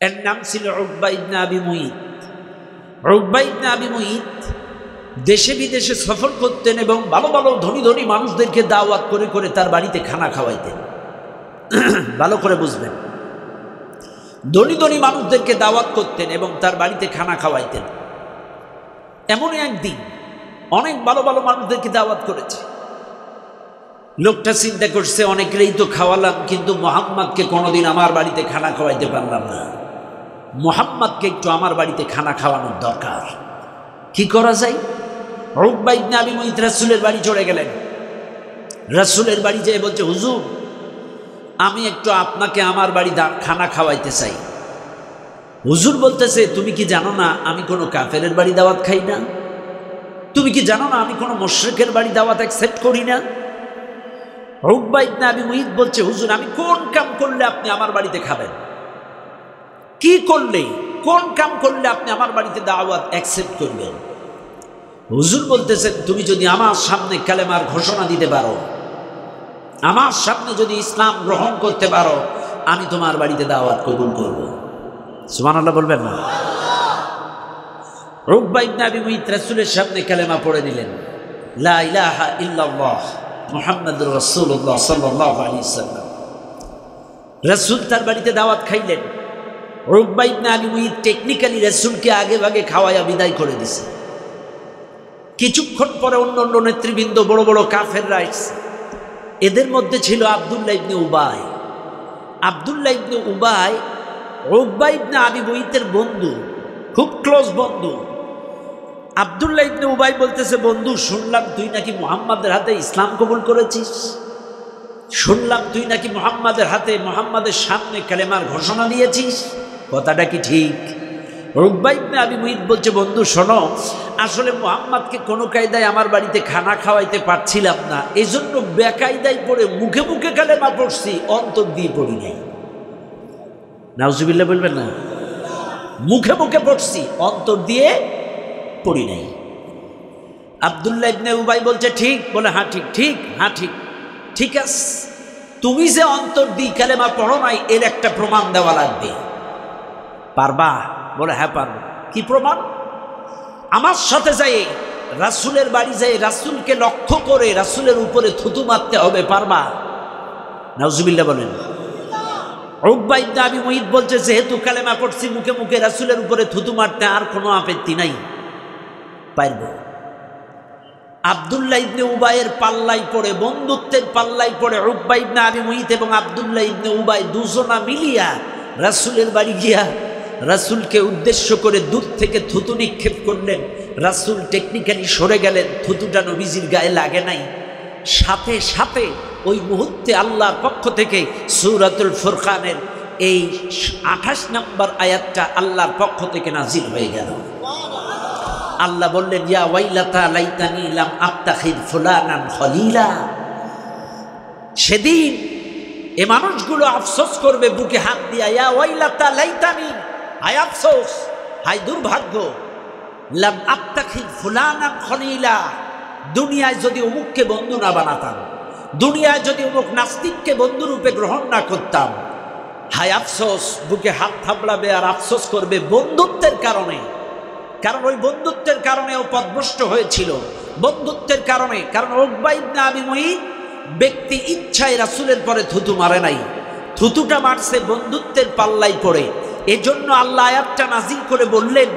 এর নাম ছিল উকবা ইবনে আবি মুইত। উকবা ইবনে আবি মুইত দেশে বিদেশে সফর করতেন এবং ভালো ভালো ধনী ধনী মানুষদেরকে দাওয়াত করে করে তার বাড়িতে খানা খাওয়াইতেন। ভালো করে বুঝবেন, ধনী ধনী মানুষদেরকে দাওয়াত করতেন এবং তার বাড়িতে খানা খাওয়াইতেন। এমনই একদিন অনেক ভালো ভালো মানুষদেরকে দাওয়াত করেছে। লোকটা চিন্তা করছে, অনেকেরই তো খাওয়ালাম, কিন্তু মুহাম্মদকে কোনোদিন আমার বাড়িতে খানা খাওয়াইতে পারলাম না। মুহাম্মদকে একটু আমার বাড়িতে খানা খাওয়ানোর দরকার। কি করা যায়? উকবা ইবনে আবি মুইত রাসূলের বাড়ি চলে গেলেন। রাসূলের বাড়ি যেয়ে বলছে, হুজুর, আমি একটু আপনাকে আমার বাড়ি খানা খাওয়াইতে চাই। হুজুর বলতেছে, তুমি কি জানো না আমি কোনো কাফেরের বাড়ি দাওয়াত খাই না? তুমি কি জানো না আমি কোনো মুশরিকের বাড়ি দাওয়াত অ্যাকসেপ্ট করি না? উকবা ইবনে আবি মুইত বলছে, হুজুর, আমি কোন কাম করলে আপনি আমার বাড়িতে খাবেন? কি করলে, কোন কাম করলে আপনি আমার বাড়িতে দাওয়াত অ্যাকসেপ্ট করবেন? হুজুর বলতেছেন, তুমি যদি আমার সামনে কালেমার ঘোষণা দিতে পারো, আমার সামনে যদি ইসলাম গ্রহণ করতে পারো, আমি তোমার বাড়িতে দাওয়াত কবুল করব। সুবহানাল্লাহ বলবেন না? উকবা ইবনে আবি মুইত রাসূলের সামনে কালেমা পড়ে নিলেন, লা ইলাহা ইল্লাল্লাহ মুহাম্মাদুর রাসূলুল্লাহ সাল্লাল্লাহু আলাইহি সাল্লাম। রাসূল তার বাড়িতে দাওয়াত খাইলেন। উকবা ইবনে আবি মুইত টেকনিক্যালি রাসূলকে আগে ভাগে খাওয়ায়া বিদায় করে দিছে। কিছুক্ষণ পরে অন্য অন্য নেতৃবৃন্দ, বড় বড় কাফেররা আসছে। এদের মধ্যে ছিল আব্দুল্লাহ ইবনে উবাই। আব্দুল্লাহ ইবনে উবাই উকবা ইবনে আবি মুইতের বন্ধু, খুব ক্লোজ বন্ধু। আব্দুল্লাহ ইবনে উবাই বলতেছে, বন্ধু, শুনলাম তুই নাকি মুহাম্মাদের হাতে ইসলাম কবুল করেছিস, শুনলাম তুই নাকি মুহাম্মাদের হাতে, মুহাম্মাদের সামনে কালেমার ঘোষণা দিয়েছিস, কথাটা কি ঠিক? উকবা ইবনে আবি মুইত বলছে, বন্ধু শোনো, আসলে মুহাম্মাদকে কোনো কায়দায় আমার বাড়িতে খানা খাওয়াইতে পারছিলাম না, এই জন্য বেকায়দায় পড়ে মুখে মুখে কালেমা পড়ছি, অন্তর দিয়ে পড়ি নাই। নাউজুবিল্লাহ বলবেন না? মুখে মুখে পড়ছি, অন্তর দিয়ে পড়ি নাই। আব্দুল্লাহ ইবনে উবাই বলছে, ঠিক? বলে, হ্যাঁ ঠিক, ঠিক, হ্যাঁ ঠিক, ঠিক আছে, তুমি যে অন্তর দিয়ে কালেমা পড়ো নাই, এর একটা প্রমাণ দেওয়া লাগবে, পারবা? বলে, হ্যাঁ পারবো। কি প্রমাণ? আমার সাথে যাই রাসূলের বাড়ি যাই, রাসূলকে লক্ষ্য করে রাসূলের উপরে থুতু মারতে হবে, পারবা? নাউজুবিল্লাহ বলেন। উকবা ইবনে আবি মুইত বলছে, যেহেতু কালেমা পড়ছি মুখে মুখে, রাসূলের উপরে থুতু মারতে আর কোনো আপত্তি নাই, পারব। আব্দুল্লাহ ইবনে উবাইয়ের পাল্লাই পড়ে, বন্ধুত্বের পাল্লাই পড়ে উকবা ইবনে আবি মুইত এবং আব্দুল্লাহ ইবনে উবাই দুজনা মিলিয়া রাসূলের বাড়ি গিয়া রাসূলকে উদ্দেশ্য করে দূর থেকে থুতু নিক্ষেপ করলেন। রাসূল টেকনিক্যালি সরে গেলেন, থুতুটা নবীজির গায়ে লাগে নাই। সাথে সাথে ওই মুহূর্তে আল্লাহর পক্ষ থেকে সূরাতুল ফুরকানের এই 28 নম্বর আয়াতটা আল্লাহর পক্ষ থেকে নাজিল হয়ে গেল। আল্লাহ বললেন, ইয়া ওয়াইলাতা লাইতানি লাম আত্তাখিদ ফুলানান খলিলা। সেদিন এ মানুষগুলো আফসোস করবে বুকে হাত দিয়া, ইয়া ওয়াইলাতা লাইতানি, হায় আফসোস, হায় দুর্ভাগ্য, লাম আত্তাখিদ ফুলানান খলিলা, দুনিয়ায় যদি অমুককে বন্ধু না বানাতাম, দুনিয়ায় যদি অমুক নাস্তিককে বন্ধুরূপে গ্রহণ না করতাম, হায় আফসোস, বুকে হাত থাবড়াবে আর আফসোস করবে বন্ধুত্বের কারণে। কারণ ওই বন্ধুত্বের কারণে ও পথভ্রষ্ট হয়েছিল, বন্ধুত্বের কারণে। কারণ উকবা ইবনে আবি মুইত ব্যক্তি ইচ্ছায় রাসূলের পরে থুতু মারে নাই, থুতুটা মারছে বন্ধুত্বের পাল্লাই পড়ে। এজন্য আল্লাহ আয়াতটা নাজিল করে বললেন,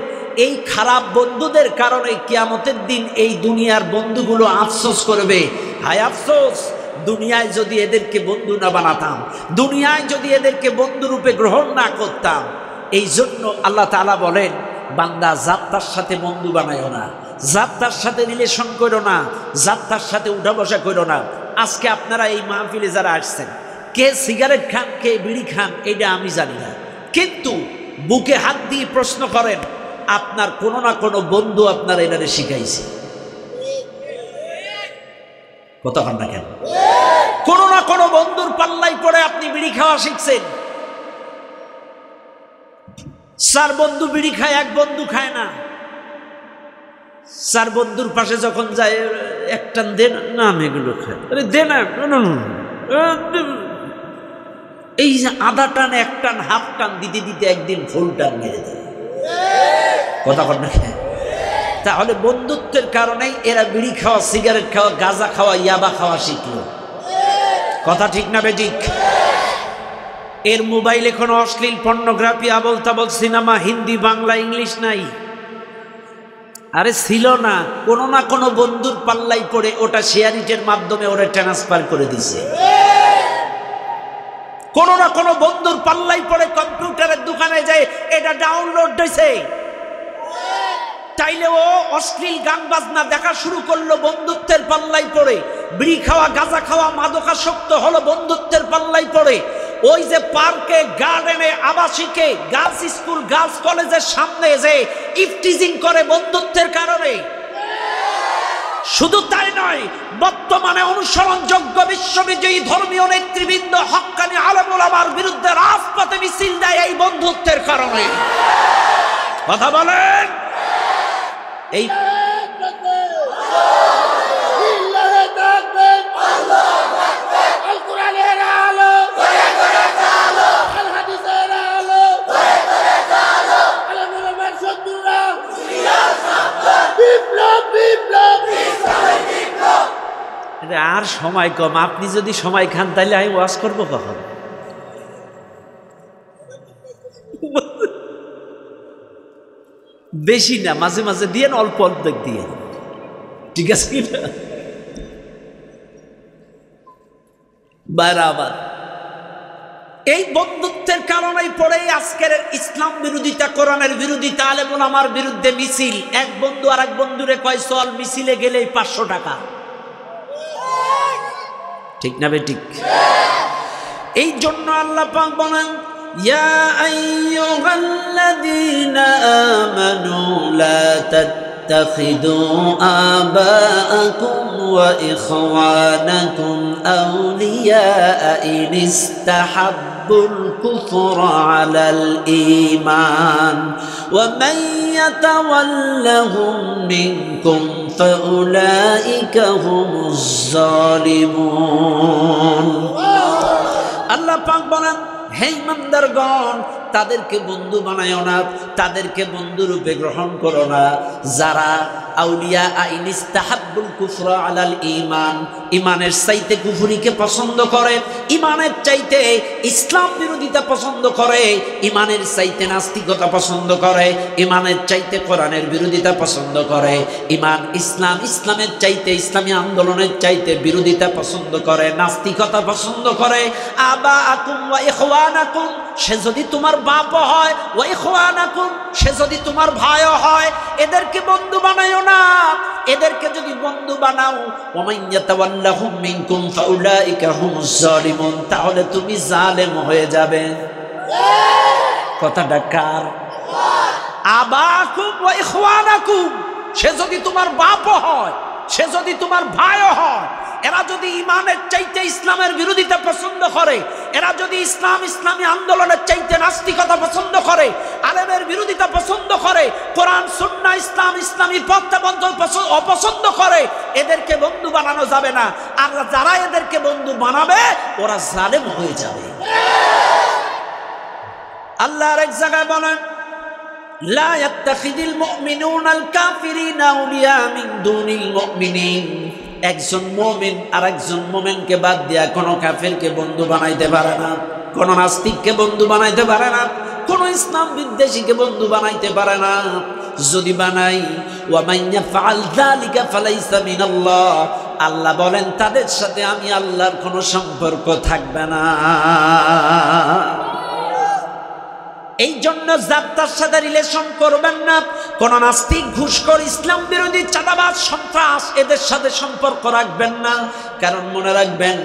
এই খারাপ বন্ধুদের কারণে কিয়ামতের দিন এই দুনিয়ার বন্ধুগুলো আফসোস করবে, হায় আফসোস, দুনিয়ায় যদি এদেরকে বন্ধু না বানাতাম, দুনিয়ায় যদি এদেরকে বন্ধুরূপে গ্রহণ না করতাম। এই জন্য আল্লাহ তাআলা বলেন, বান্দা জাতটার সাথে বন্ধু বানায়ো না, জাতটার সাথে রিলেশন করো না, জাতটার সাথে উঠা বসা করো না। আজকে আপনারা এই মাহফিলে যারা আসছেন, কে সিগারেট খান, কে বিড়ি খান, এটা আমি জানি না, কিন্তু বুকে হাত দিয়ে প্রশ্ন করেন, আপনার কোনো না কোনো বন্ধু আপনার এটারে শিখাইছে। কথা বলেন না কেন? কোনো না কোনো বন্ধুর পাল্লাই পড়ে আপনি বিড়ি খাওয়া শিখছেন। 4 বন্ধু বিড়ি খায়, 1 বন্ধু খায় না। 4 বন্ধুর পাশে যখন যায়, একটান দেন না, আমি এগুলো খাই, আরে দে না, এই যে আধা টান এক টান হাফ টান দিতে দিতে একদিন ফুল টান মেরে দেয়। কথা কর না? তাহলে বন্ধুত্বের কারণেই এরা বিড়ি খাওয়া, সিগারেট খাওয়া, গাঁজা খাওয়া, ইয়াবা খাওয়া শিখলো। কথা ঠিক না বেঠিক? এর মোবাইলে কোনো অশ্লীল পর্নোগ্রাফি, আবল তাবল সিনেমা, হিন্দি, বাংলা, ইংলিশ নাই। আরে ছিল না, কোনো না কোনো বন্ধুর পাল্লাই পড়ে ওটা শেয়ারিটের মাধ্যমে ওরা ট্রান্সফার করে দিছে। কোনো না কোনো বন্ধুর পাল্লাই পড়ে কম্পিউটারের দোকানে যায় এটা ডাউনলোড দিয়েছে, চাইলে ও অশ্লীল গান বাজনা দেখা শুরু করলো বন্ধুত্বের পাল্লাই পড়ে। বিড়ি খাওয়া, গাঁজা খাওয়া, মাদকাসক্ত হলো বন্ধুত্বের পাল্লাই পড়ে। ওই যে পার্কে, গার্ডেনে, আবাসিকে, গার্লস স্কুল, গার্লস কলেজের সামনে যে ইফটিজিং করে বন্ধুত্বের কারণে। শুধু তাই নয়, বর্তমানে অনুসরণযোগ্য বিশ্ববিজয়ী ধর্মীয় নেতৃবৃন্দ, হক্কানি আলেম ওলামার বিরুদ্ধে রাজপথে মিছিল দেয় এই বন্ধুত্বের কারণে। কথা বলেন? এই আর সময় কম, আপনি যদি সময় খান তাহলে আমি ওয়াজ করবো কখন? বেশি না, মাঝে মাঝে দিয়ে অল্প অল্প দিয়ে, ঠিক আছে কিনা? বারাবার এই বন্ধুত্বের কারণেই পড়ে আজকের ইসলাম বিরোধিতা, কোরআনের বিরোধিতা, আলেম ওলামার বিরুদ্ধে মিছিল। এক বন্ধু আর এক বন্ধুরে কয় চল মিছিলে গেলেই 500 টাকা। ঠিক না বেঠিক? এই জন্য আল্লাহ পাক বলেন, ইয়া আইয়ুহাল্লাযীনা আমানু লা তাত্তাখিদু আবাআকুম ওয়া ইখওয়ানাকুম আউলিয়া ইন ইসতাহাব্বুল কুফরা আলাল ঈমান ওয়া মান ইয়াতাওয়াল্লাহুম মিনকুম ফাউলাইকা হুমুজ জালিমুন। আল্লাহ পাক বলেন, হে ইমানদারগণ, তাদেরকে বন্ধু বানায়ো না, তাদেরকে বন্ধুরূপে গ্রহণ করো না যারা আউলিয়া আইন ইস্তাহাব্বুল কুফরা আলাল ঈমান, ঈমানের চাইতে কুফরিকে পছন্দ করে, ঈমানের চাইতে ইসলাম বিরোধিতা পছন্দ করে, ঈমানের চাইতে নাস্তিকতা পছন্দ করে, ঈমানের চাইতে কোরআনের বিরোধিতা পছন্দ করে, ঈমান ইসলাম, ইসলামের চাইতে, ইসলামী আন্দোলনের চাইতে বিরোধিতা পছন্দ করে, নাস্তিকতা পছন্দ করে। আবাআকুম ওয়া ইখওয়ানাকুম, সে যদি তোমার বাপ হয়, ওয়া ইখওয়ানাকুম, সে যদি তোমার ভাইও হয়, এদেরকে বন্ধু বানায়ো না। এদেরকে যদি বন্ধু বানাও, ওয়া মান ইয়াতাওয়াল্লাহুম মিনকুম ফাউলাইকা হুমুজ জালিমুন, তাহলে তুমি জালেম হয়ে যাবে। কথাটা কার? আবাকুম ওয়া ইখওয়ানাকুম, সে যদি তোমার বাপও হয়, সে যদি তোমার ভাইও হয়, এরা যদি ইমানের চাইতে ইসলামের বিরোধিতা পছন্দ করে, এরা যদি ইসলাম, ইসলামী আন্দোলনের চাইতে নাস্তিকতা পছন্দ করে, আলেমের বিরোধিতা পছন্দ করে, কোরআন সুন্নাহ ইসলাম, ইসলামী পথ অপছন্দ করে, এদেরকে বন্ধু বানানো যাবে না। আর যারা এদেরকে বন্ধু বানাবে ওরা জালেম হয়ে যাবে। আল্লাহ আর এক জায়গায় বলেন, লা ইয়াত্তাখিদিল মুমিনুনাল কাফিরিনা আউলিয়া মিন দুনিল মুমিনিন, একজন মুমিন আর একজন মুমিনকে বাদ দিয়া কোনো কাফেরকে বন্ধু বানাইতে পারে না, কোনো নাস্তিককে বন্ধু বানাইতে পারে না, কোনো ইসলাম বিদ্বেষীকে বন্ধু বানাইতে পারে না। যদি বানাই, ওয়া মান ইয়াফআল যালিকা ফালাইসা মিনাল্লাহ, আল্লাহ বলেন তাদের সাথে আমি আল্লাহর কোনো সম্পর্ক থাকবে না। এই জন্য যাত্রার সাথে রিলেশন করবেন না। কোন নাস্তিক, ঘুষখোর, ইসলাম বিরোধী, চাঁদাবাজ, সন্ত্রাস, এদের সাথে সম্পর্ক রাখবেন না। কারণ মনে রাখবেন,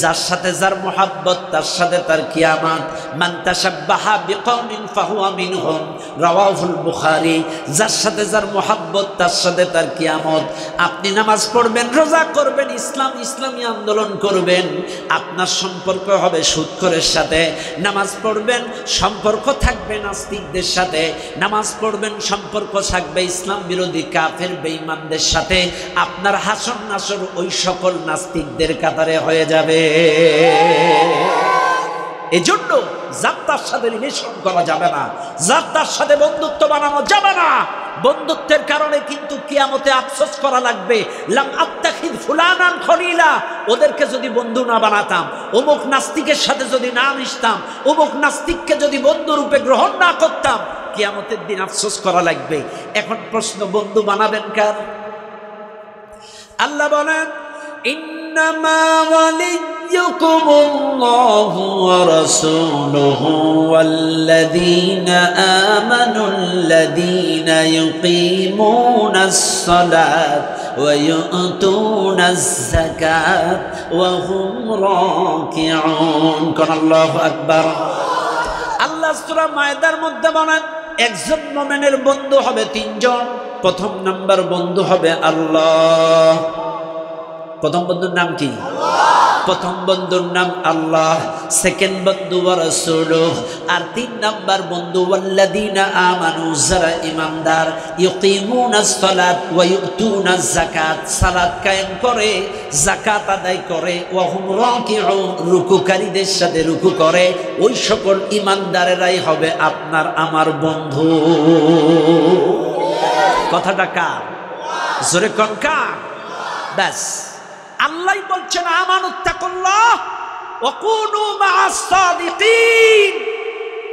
যার সাথে যার মোহাব্বত তার সাথে তার কিয়ামত। মান তাশাব্বাহা বিকওমিন ফাহুয়া মিনহুম, রাওয়াহুল বুখারী। যার সাথে যার মোহাব্বত তার সাথে তার কিয়ামত। আপনি নামাজ পড়বেন, রোজা করবেন, ইসলাম, ইসলামী আন্দোলন করবেন, আপনার সম্পর্ক হবে সুদখোরের সাথে। নামাজ পড়বেন, সম্পর্ক থাকবে নাস্তিকদের সাথে। নামাজ পড়বেন, সম্পর্ক থাকবে ইসলাম বিরোধী কাফের বেঈমানদের সাথে। আপনার হাসর নাসর ওই সকল নাস্তিকদের কাতারে হয়ে যাবে। এজন্য যার তার সাথে রিলেশন করা যাবে না, যার তার সাথে বন্ধুত্ব বানানো যাবে না। বন্ধুত্বের কারণে কিন্তু কিয়ামতে আফসোস করা লাগবে, লাম আত্তাখিদ ফুলানান খলিলা, ওদেরকে যদি বন্ধু না বানাতাম, অমুক নাস্তিকের সাথে যদি না মিশতাম, অমুক নাস্তিককে যদি বন্ধু রূপে গ্রহণ না করতাম, কিয়ামতের দিন আফসোস করা লাগবে। এখন প্রশ্ন, বন্ধু বানাবেন কার? আল্লাহ বলেন, ইন্নামা ওয়ালিয়্যুকুমুল্লাহু ওয়া রাসূলুহু ওয়াল্লাযীনা আমানুল্লাযীনা ইউকিমুনাস সালাত ওয়া ইউতুনাজ যাকাত ওয়া হুম রাকিউন। কোন আল্লাহু আকবার। আল্লাহ সূরা মায়েদার মধ্যে বলেন, একজন মুমিনের বন্ধু হবে তিনজন। প্রথম নাম্বার বন্ধু হবে আল্লাহ। প্রথম বন্ধুর নাম কি? প্রথম বন্ধুর নাম আল্লাহ, সেকেন্ড বন্ধু ওয়া রাসূলুহ, আর তিন নাম্বার বন্ধু ওয়াল্লাযীনা আমানু, যারা ঈমানদার, ইউকিমুনাস সালাত ওয়া ইউতুনাজ যাকাত, সালাত কায়েম করে, যাকাত আদায় করে, ওয়া হুম রাকিউন, রুকুকারীদের সাথে রুকু করে, ওই সকল ঈমানদারেরাই হবে আপনার আমার বন্ধু। কথাটা কার? জোরে কোন কার? ব্যাস, আল্লাহ বলছেন আমানুত্তাকুল্লাহ ওয়া কুনু মা'আস সাদিকিন।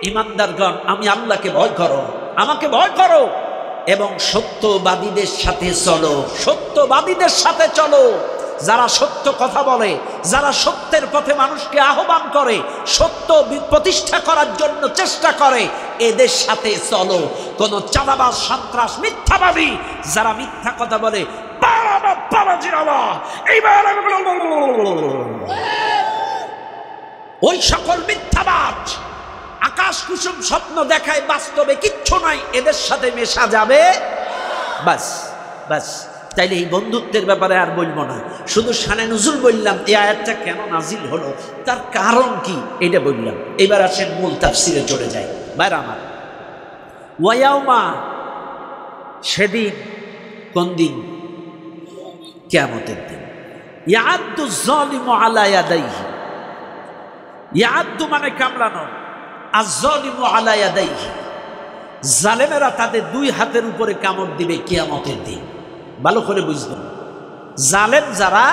ঈমানদারগণ, আমি আল্লাহকে ভয় করো, আমাকে ভয় করো এবং সত্যবাদীদের সাথে চলো, সত্যবাদীদের সাথে চলো। যারা সত্য কথা বলে, যারা সত্যের পথে মানুষকে আহ্বান করে, সত্য প্রতিষ্ঠা করার জন্য চেষ্টা করে, এদের সাথে চলো। কোন চাঁদাবাজ, সন্ত্রাস, মিথ্যাবাদী যারা মিথ্যা কথা বলে, ওই সকল মিথ্যাবাজ আকাশ কুসুম স্বপ্ন দেখায়, বাস্তবে কিচ্ছু নাই, এদের সাথে মেশা যাবে। বাস বাস, তাইলে এই বন্ধুত্বের ব্যাপারে আর বলবো না, শুধু শানে নুজুল বললাম। এই আয়াতটা কেন নাজিল হলো, তার কারণ কি, এটা বললাম। এবার আসেন মূল তাফসিরে চলে যায়। ভাইরা আমার, ওয়ায়াউমা, সেদিন, কোন দিন? কিয়ামতের দিন। ইয়াদ্দু যালিমু আলা ইয়াদাইহি, ইয়াদ্দু মানে কামড়ানো, আয-যালিমু আলা ইয়াদাইহি, জালেমেরা তাদের দুই হাতের উপরে কামড় দিবে কিয়ামতের দিন। ভালো করে বুঝবেন, জালেম যারা,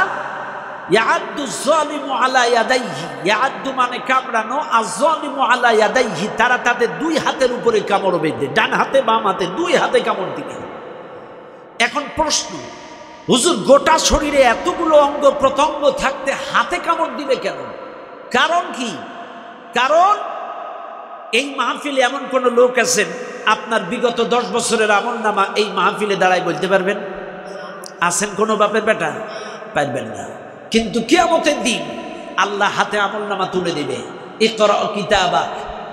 ইয়াদ্দু যালিমু আলা ইয়াদাইহি, ইয়াদ্দু মানে কামড়ানো, আয-যালিমু আলা ইয়াদাইহি, তারা তাদের দুই হাতের উপরে কামড় বেঁধে, ডান হাতে বাম হাতে দুই হাতে কামড় দিবে। এখন প্রশ্ন, হুজুর গোটা শরীরে এতগুলো অঙ্গ প্রত্যঙ্গ থাকতে হাতে কামড় দিবে কেন? কারণ কি? কারণ এই মাহফিলে এমন কোন লোক আছেন, আপনার বিগত 10 বছরের আমলনামা এই মাহফিলে দাঁড়ায় বলতে পারবেন? আছেন কোনো বাপের বেটা? পারবেন না। কিন্তু কিয়ামতের দিন আল্লাহ হাতে আমলনামা তুলে দিবে। ইকরা কিতাবা,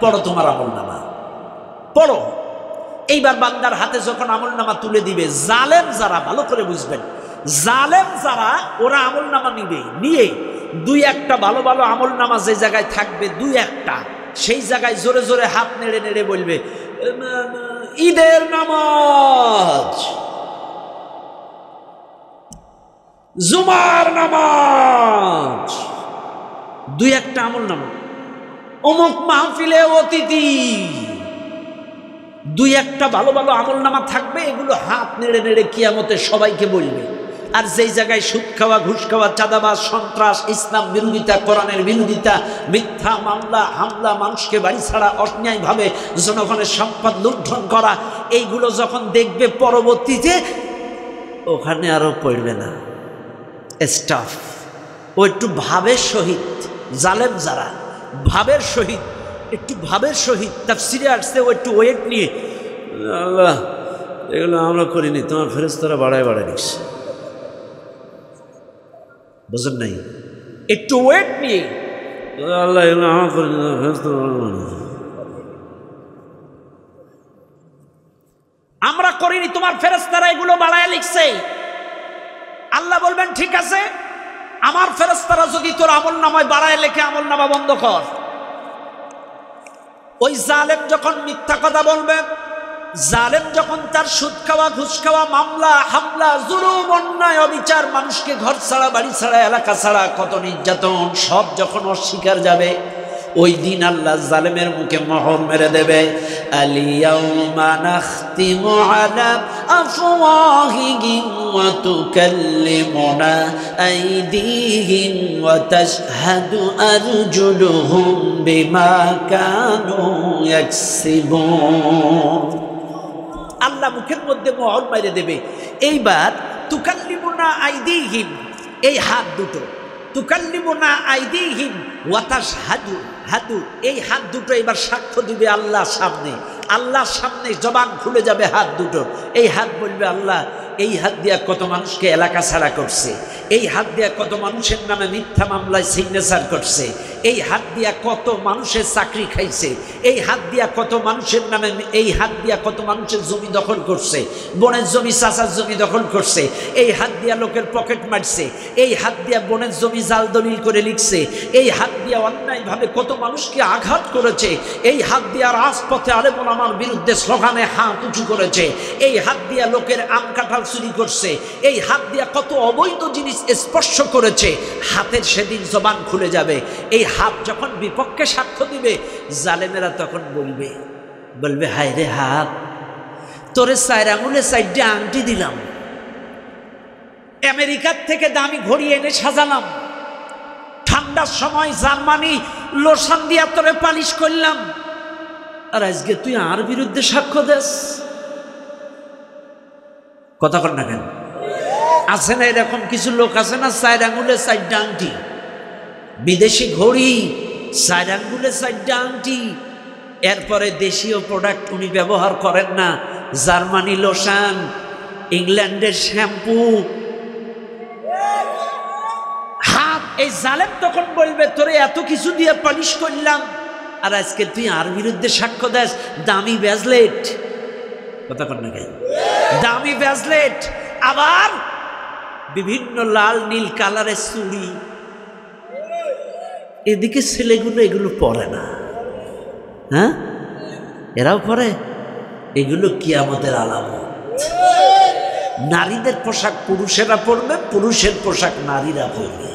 পড়ো তোমার আমলনামা, পড়ো। এইবার বান্দার হাতে যখন আমলনামা তুলে দিবে, জালেম যারা, ভালো করে বুঝবেন, জালেম যারা, ওরা আমলনামা নিবে, নিয়ে দুই একটা ভালো ভালো আমলনামা যে জায়গায় থাকবে, দুই একটা, সেই জায়গায় জোরে জোরে হাত নেড়ে নেড়ে বলবে, ঈদের নামাজ, জুমার নামাজ, দুই একটা আমলনামা, অমুক মাহফিলে অতিথি, দুই একটা ভালো ভালো আমলনামা থাকবে। এগুলো হাত নেড়ে নেড়ে কিয়ামতে সবাইকে বলবে। আর যেই জায়গায় সুদ খাওয়া, ঘুষ খাওয়া, চাঁদাবাজ, সন্ত্রাস, ইসলাম বিরোধিতা, কোরআনের বিরোধিতা, মিথ্যা মামলা হামলা, মানুষকে বাড়ি ছাড়া, অন্যায়ভাবে জনগণের সম্পদ লুণ্ঠন করা, এইগুলো যখন দেখবে পরবর্তীতে, ওখানে আরো পড়বে না স্টাফ। ও একটু ভাবের সহিত, জালেম যারা ভাবের সহিত, একটু ভাবের সহিত তাফসিরে আসছে, ও একটু ওয়েট নিয়ে, আল্লাহ এগুলো আমরা করিনি, তোমার ফেরেশতারা বাড়ায় বাড়ায় দিচ্ছে, বুঝেন নাই? একটু ওয়েট নিয়ে, আল্লাহ এগুলো আমরা করিনি, আমরা করিনি, তোমার ফেরেশতারা এগুলো বাড়ায় লিখছে। আল্লাহ বলবেন, ঠিক আছে, আমার ফেরেশতারা যদি তোর আমলনামায় বাড়ায় লেখে, আমলনামা বন্ধ কর। ওই জালেম যখন মিথ্যা কথা বলবে, জালেম যখন তার সুদ খাওয়া, ঘুষ খাওয়া, মামলা হামলা, জুলুম, অন্যায়, অবিচার, মানুষকে ঘর ছাড়া, বাড়ি ছাড়া, এলাকা ছাড়া, কত নির্যাতন, সব যখন অস্বীকার যাবে, ওই দিন আল্লাহ জালেমের মুখে মোহর মেরে দেবে। আলিয়াউমা নাখতিমু আলা আফওয়াহিহিম ওয়া তুকাল্লিমুনা আইদিহিম ওয়া তাশহাদু আরজুলুহুম বিমা কানু ইয়াকসিবুন। আল্লাহ মুখের মধ্যে মোহর মেরে দেবে। এইবার তুকাল্লিমুনা আইদিহিম, এই হাত দুটো, তুকাল্লিমুনা আইদিহিম ওয়া তাশহাদু, হাতু, এই হাত দুটো এবার সাক্ষ্য দিবে আল্লাহর সামনে। আল্লাহর সামনে জবান খুলে যাবে হাত দুটো। এই হাত বলবে, আল্লাহ এই হাত দিয়া কত মানুষকে এলাকা ছাড়া করছে, এই হাত দিয়া কত মানুষের নামে মিথ্যা মামলায় সিগনেচার করছে, এই হাত দিয়া কত মানুষের চাকরি খাইছে, এই হাত দিয়া কত মানুষের নামে, এই হাত দিয়া কত মানুষের জমি দখল করছে, বোনের জমি চাচার জমি দখল করছে, এই হাত দিয়া লোকের পকেট মারছে, এই হাত দিয়া বোনের জমি জাল দলিল করে লিখছে, এই হাত দিয়া অন্যায়ভাবে কত মানুষকে আঘাত করেছে, এই হাত দিয়া রাজপথে আলেম ওলামার বিরুদ্ধে স্লোগানে হাত উঁচু করেছে, এই হাত দিয়া লোকের আম কাঁঠাল চুরি করছে, এই হাত দিয়া কত অবৈধ জিনিস স্পর্শ করেছে। হাতের সেদিন জবান খুলে যাবে। এই হাত যখন বিপক্ষে সাক্ষ্য দিবে, জালেমেরা তখন বলবে, বলবে হায় রে হাত, তোরে 4 আঙুলে 4টে আংটি দিলাম, আমেরিকার থেকে দামি ঘড়ি এনে সাজালাম, ঠান্ডার সময় জার্মানি লোশন দিয়া তোরে পালিশ করলাম, আর আজকে তুই আর বিরুদ্ধে সাক্ষ্য দেস? কথা কর না কেন? আছে না এরকম কিছু লোক আছে না, 4 আঙুলে 4টে আংটি, বিদেশি ঘড়ি, 4 আঙ্গুলে 4টে আংটি, এরপরে দেশীয় প্রোডাক্ট উনি ব্যবহার করেন না, জার্মানি লোশন, ইংল্যান্ডের শ্যাম্পু। হাত, এই জালেম তখন বলবে, তোরে এত কিছু দিয়ে পালিশ করলাম, আর আজকে তুই আর বিরুদ্ধে সাক্ষ্য দেস দামি ব্যাজলেট। কথা কর না কেন? দামি ব্যাজলেট, আবার বিভিন্ন লাল নীল কালারের চুড়ি। এদিকে ছেলেগুলো এগুলো পরে না, হ্যাঁ, এরাও পরে। এগুলো কিয়ামতের আলামত। নারীদের পোশাক পুরুষেরা পরবে, পুরুষের পোশাক নারীরা পরবে।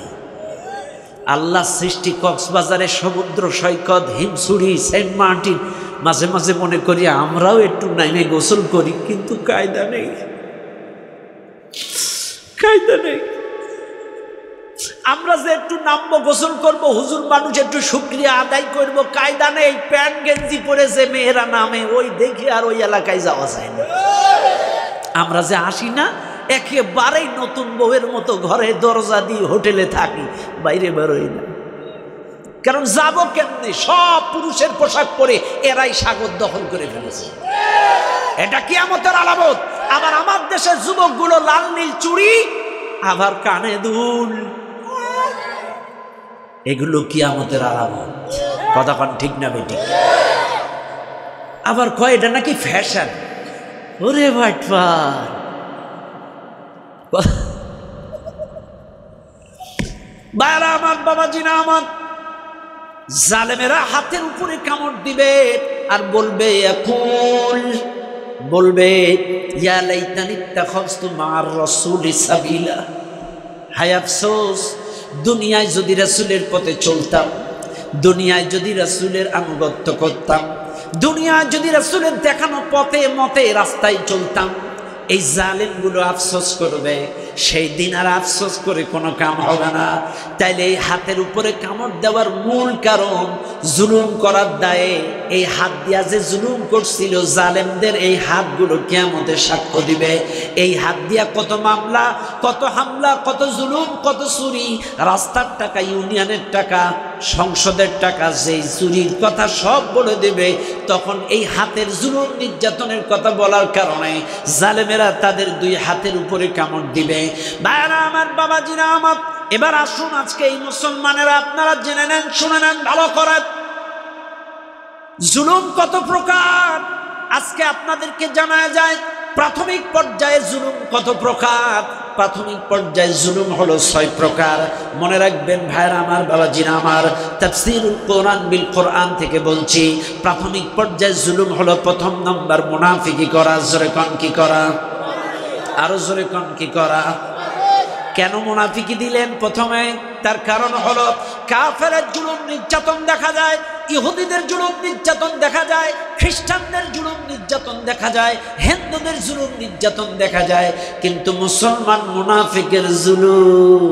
আল্লাহ সৃষ্টি কক্সবাজারের সমুদ্র সৈকত, হিমছড়ি, সেন্ট মার্টিন, মাঝে মাঝে মনে করি আমরাও একটু নাইমে গোসল করি, কিন্তু কায়দা নেই, কায়দা নেই। আমরা যে একটু নামবো, গোসল করব, হুজুর মানুষ একটু শুকরিয়া আদায় করব, কায়দা নেই। প্যান্ট গেঞ্জি পরে যে মেয়েরা নামে, ওই দেখে আর ওই এলাকায় যাওয়া যায় না। আমরা যে আসি না, একেবারেই নতুন বউয়ের মতো ঘরে দরজা দিয়ে হোটেলে থাকি, বাইরে বেরোই না। কারণ যাবো কেমনে? সব পুরুষের পোশাক পরে এরাই সাগর দখল করে ফেলেছে। এটা কিয়ামতের আলামত। আবার আমার দেশের যুবকগুলো লাল নীল চুড়ি, আবার কানে দুল, এগুলো কিয়ামতের আলামত। কতক্ষণ ঠিক না বেটি? আবার কয় এটা নাকি ফ্যাশন। ওরে ভাটপার, বারা আমার, বাবাজিনা আমার, জালেমেরা হাতের উপরে কামড় দিবে আর বলবে, এখন বলবে, ইয়া লাইতানি ইত্তাখাযতু মা'আর রাসূলি সাবিলা। হায় আফসোস, দুনিয়ায় যদি রাসূলের পথে চলতাম, দুনিয়ায় যদি রাসূলের আনুগত্য করতাম, দুনিয়ায় যদি রাসূলের দেখানো পথে মতে রাস্তায় চলতাম। এই জালেমগুলো আফসোস করবে, সেই দিন আর আফসোস করে কোনো কাম হবে না। তাইলে এই হাতের উপরে কামড় দেওয়ার মূল কারণ, জুলুম করার দায়ে এই হাত দিয়া যে জুলুম করছিল জালেমদের, এই হাতগুলো কিয়ামতের সাক্ষ্য দিবে। এই হাত দিয়া কত মামলা, কত হামলা, কত জুলুম, কত চুরি, রাস্তার টাকা, ইউনিয়নের টাকা, সংসদের টাকা, যেই চুরির কথা সব বলে দেবে। তখন এই হাতের জুলুম নির্যাতনের কথা বলার কারণে জালেমেরা তাদের 2 হাতের উপরে কামড় দিবে। ভাইরা আমার, বাবাজিরা আমার, এবার আসুন আজকে এই মুসলমানেরা আপনারা জেনে নেন, শুনে নেন ভালো করে, জুলুম কত প্রকার। আজকে আপনাদেরকে জানা যায় প্রাথমিক পর্যায়ে জুলুম কত প্রকার। প্রাথমিক পর্যায়ে জুলুম হলো 6 প্রকার। মনে রাখবেন ভাইরা আমার, বাবাজিরা আমার, তাফসীরুল কোরআন বিল কোরআন থেকে বলছি। প্রাথমিক পর্যায়ে জুলুম হলো, প্রথম নম্বর মুনাফিকি করা। জোরে কোন কি করা? আরো জোরে কোন কি করা? কেন মুনাফিকি দিলেন প্রথমে? তার কারণ হলো কাফেরের জুলুম নির্যাতন দেখা যায়, ইহুদিদের জুলুম নির্যাতন দেখা যায়, খ্রিস্টানদের জুলুম নির্যাতন দেখা যায়, হিন্দুদের জুলুম নির্যাতন দেখা যায়, কিন্তু মুসলমান মুনাফিকের জুলুম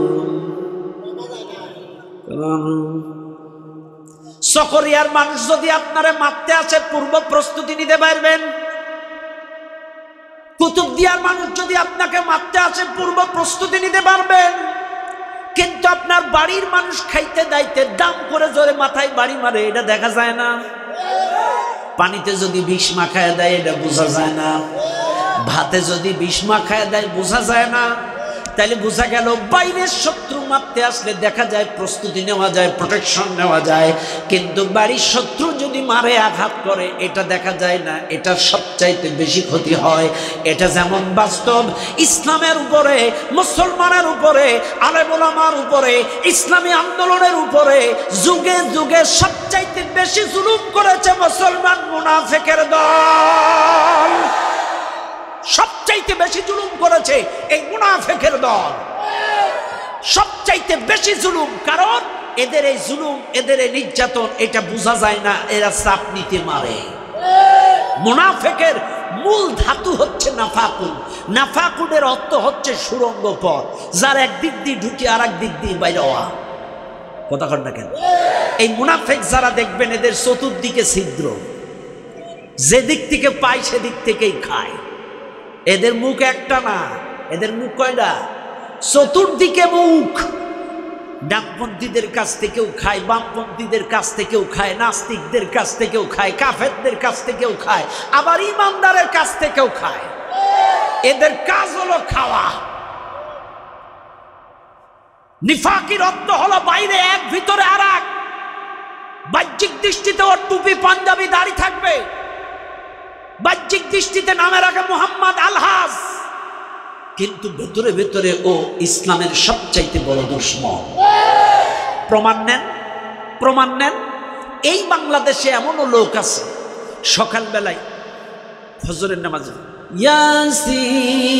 সকরিয়ার মানুষ যদি আপনারে মারতে আসে পূর্ব প্রস্তুতি নিতে পারবেন। কুতুবদিয়ার মানুষ যদি আপনাকে মারতে আসে পূর্ব প্রস্তুতি নিতে পারবেন। কিন্তু আপনার বাড়ির মানুষ খাইতে দাইতে দাম করে জোরে মাথায় বাড়ি মারে, এটা দেখা যায় না। পানিতে যদি বিষ মাখায় দেয় এটা বোঝা যায় না। ভাতে যদি বিষ মাখায় দেয় বোঝা যায় না। তাইলে বোঝা গেল বাইরের শত্রু মারতে আসলে দেখা যায় প্রস্তুতি নেওয়া যায়, প্রোটেকশন নেওয়া যায়, কিন্তু বাড়ির শত্রু যদি মারে আঘাত করে এটা দেখা যায় না। এটা সবচাইতে বেশি ক্ষতি হয়। এটা যেমন বাস্তব ইসলামের উপরে, মুসলমানের উপরে, আলেম ওলামার উপরে, ইসলামী আন্দোলনের উপরে যুগে যুগে সবচাইতে বেশি জুলুম করেছে মুসলমান মুনাফিকের দল। সবচাইতে বেশি জুলুম করেছে এই মুনাফিকের দল, সবচাইতে বেশি জুলুম। কারণ এদের এই জুলুম, এদের এই নির্যাতন এটা বোঝা যায় না, এরা চাপ নিতে মারে। মুনাফিকের মূল ধাতু হচ্ছে নাফাকুন। নাফাকুনের অর্থ হচ্ছে সুরঙ্গ পথ, যার একদিক দিয়ে ঢুকে আর এক দিক দিয়ে বাইরে হওয়া। কথা কন না কেন? এই মুনাফিক যারা দেখবেন এদের চতুর্দিকে ছিদ্র, যেদিক থেকে পায় সেদিক থেকেই খায়। এদের মুখ একটা না, এদের মুখ কয়টা? চতুর্দিকে মুখ। ডানপন্থীদের কাছ থেকেও খায়, বামপন্থীদের কাছ থেকেও খায়, নাস্তিকদের কাছ থেকেও খায়, কাফেরদের কাছ থেকেও খায়, আবার ইমানদারের কাছ থেকেও খায়। এদের কাজ হলো খাওয়া। নিফাকির অর্থ হলো বাইরে এক ভিতরে আর এক। বাহ্যিক দৃষ্টিতে ওর টুপি পাঞ্জাবি দাড়ি থাকবে, বাহ্যিক দৃষ্টিতে নামে রাখে মোহাম্মদ আলহাজ, কিন্তু ভেতরে ভেতরে ও ইসলামের সবচাইতে বড় দুশমন। প্রমাণ নেন, প্রমাণ নেন। এই বাংলাদেশে এমনও লোক আছে সকালবেলায় ফজরের নামাজে ইয়াসিন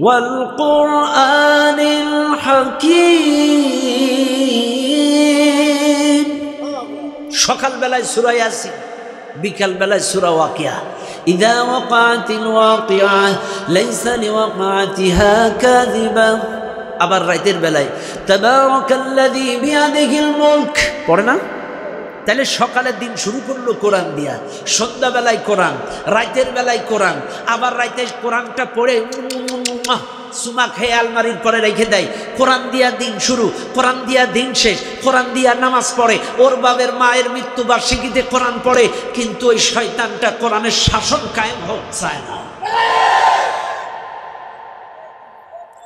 ওয়াল কুরআনিল হাকীম, সকালবেলায় সূরা ইয়াসিন, বিকাল বেলায় সূরা ওয়াকিয়া। ইযা ওয়াকাতিল ওয়াকিয়া লাইসা লিওয়াকাতিহা কাযিবা। আবার রাতের বেলায় তাবারাকাল্লাযী বিয়াদিহিল মুলক পড়ে না? তাহলে সকালের দিন শুরু করলো কোরআন দিয়া, সন্ধ্যাবেলায় কোরআন, রাতের বেলায় কোরআন, আবার রাতে কোরআনটা পড়ে সুমা খেয়ে আলমারির পরে রেখে দেয়। কোরআন দিয়া দিন শুরু, কোরআন দিয়া দিন শেষ, কোরআন দিয়া নামাজ পড়ে, ওর বাবের মায়ের মৃত্যুবার্ষিকীতে কোরআন পড়ে, কিন্তু ওই শয়তানটা কোরআনের শাসন কায়েম হোক চায় না।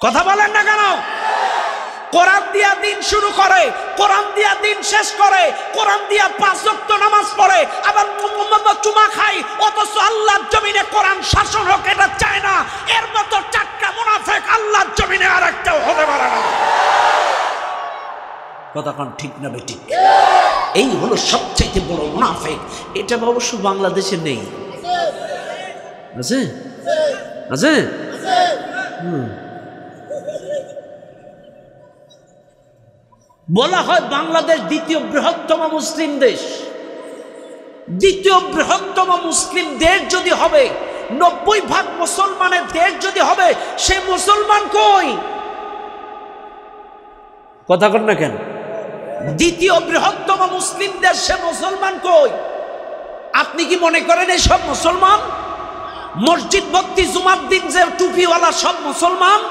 কথা বলেন না কেন? কোরআন দিয়া দিন শুরু করে, কোরআন দিয়া দিন শেষ করে, কোরআন দিয়া 5 ওয়াক্ত নামাজ পড়ে, আবার চুমা খায়, অথচ আল্লাহর জমিনে কোরআন শাসন হোক এটা চায় না। এর মতো চারটা মুনাফিক আল্লাহর জমিনে আর একটাও হতে পারে না। কথা কোন ঠিক না বেঠিক? এই হলো সবচেয়ে বড় মুনাফিক। এটা অবশ্য বাংলাদেশে নেই, আছে আছে। বলা হয় বাংলাদেশ দ্বিতীয় বৃহত্তম মুসলিম দেশ। দ্বিতীয় বৃহত্তম মুসলিম দেশ যদি হবে, 90% মুসলমানের দেশ যদি হবে, সে মুসলমান কই? কথা কন না কেন? দ্বিতীয় বৃহত্তম মুসলিম দেশ, সে মুসলমান কই? আপনি কি মনে করেন এই সব মুসলমান? মসজিদ ভর্তি জুমার দিন যে টুপিওয়ালা সব মুসলমান?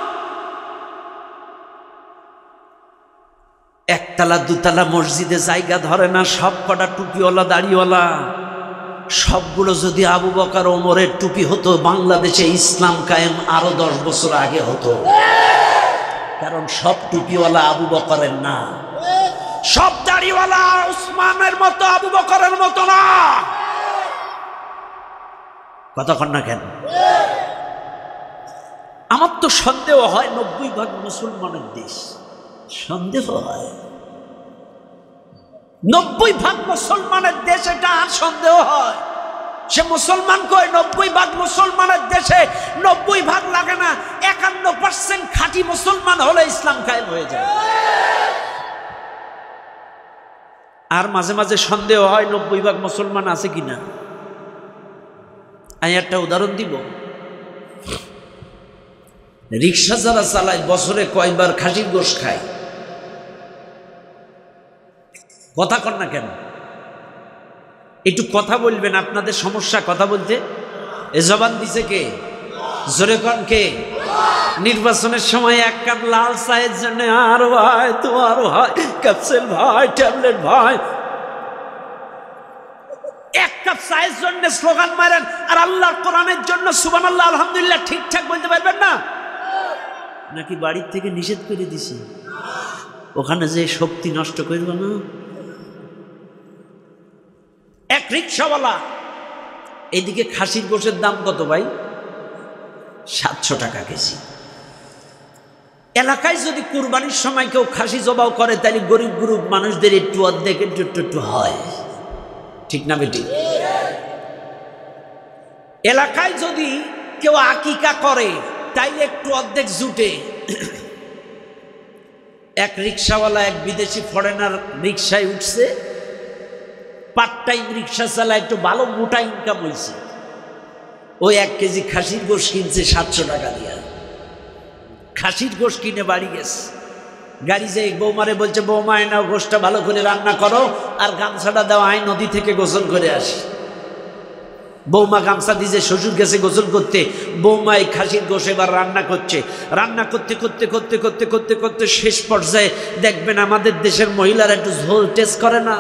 একতলা দুতলা মসজিদে জায়গা ধরে না, সব কটা টুপিওয়ালা দাড়িওয়ালা। সবগুলো যদি আবু বকর ওমরের টুপি হতো, বাংলাদেশে ইসলাম কায়েম আরো 10 বছর আগে হতো। কারণ সব টুপিওয়ালা আবু বকরের না, সব দাড়িওয়ালা উসমানের মতো আবু বকরের মতো না। কতক্ষণ না কেন? আমার তো সন্দেহ হয় 90% মুসলমানের দেশ, সন্দেহ হয় 90% মুসলমানের দেশ, এটা আর সন্দেহ হয়। সে মুসলমান কয় 90% মুসলমানের দেশে 90% লাগে না, 51% খাঁটি মুসলমান হলে ইসলাম কায়েম হয়ে যায়। আর মাঝে মাঝে সন্দেহ হয় 90% মুসলমান আছে কিনা। আমি একটা উদাহরণ দিব। রিক্সা যারা চালায় বছরে কয়বার খাসির গোশ খায়? কথা কর না কেন? একটু কথা বলবেন, আপনাদের সমস্যা কথা বলতে। এ জবান দিছে কে? জোরে কন কে? নির্বাচনের সময় এক কাপ লাল চায়ের জন্য আর ভাই তোমার ভাই ক্যাপসুল ভাই ট্যাবলেট ভাই, এক কাপ চায়ের জন্য স্লোগান মারেন, আর আল্লাহর কোরআনের জন্য সুবহানাল্লাহ আলহামদুলিল্লাহ ঠিকঠাক বলতে পারবেন না? নাকি বাড়ির থেকে নিষেধ করে দিছে ওখানে যে শক্তি নষ্ট করবে না? এক রিক্সাওয়ালা, এদিকে খাসির গোশের দাম কত ভাই? 700 টাকা কেজি। এলাকায় যদি কুরবানির সময় কেউ খাসি জবাও করে তাহলে গরিব গরিব মানুষদের একটু অর্ধেক একটু হয়, ঠিক না বেটি? এলাকায় যদি কেউ আকিকা করে তাইলে একটু অর্ধেক জুটে। এক রিক্সাওয়ালা এক বিদেশি ফরেনার রিক্সায় উঠছে, পার্ট টাইম রিক্সা চালায়, একটু ভালো মোটা ইনকাম হয়েছে। ওই 1 কেজি খাসির গোশ কিনছে 700 টাকা দিয়ে। খাসির গোশ কিনে বাড়ি গেছে, গাড়ি যেয়ে বৌমারে বলছে বৌমা এনাও গোশটা ভালো করে রান্না করো আর গামছাটা দাও, আই নদী থেকে গোসল করে আসি। বৌমা গামছা দিয়ে শ্বশুর গেছে গোসল করতে, বৌমা এই খাসির গোশ এবার রান্না করছে। রান্না করতে করতে করতে করতে করতে করতে শেষ পর্যায়ে দেখবেন আমাদের দেশের মহিলারা একটু ঝোল টেস্ট করে না,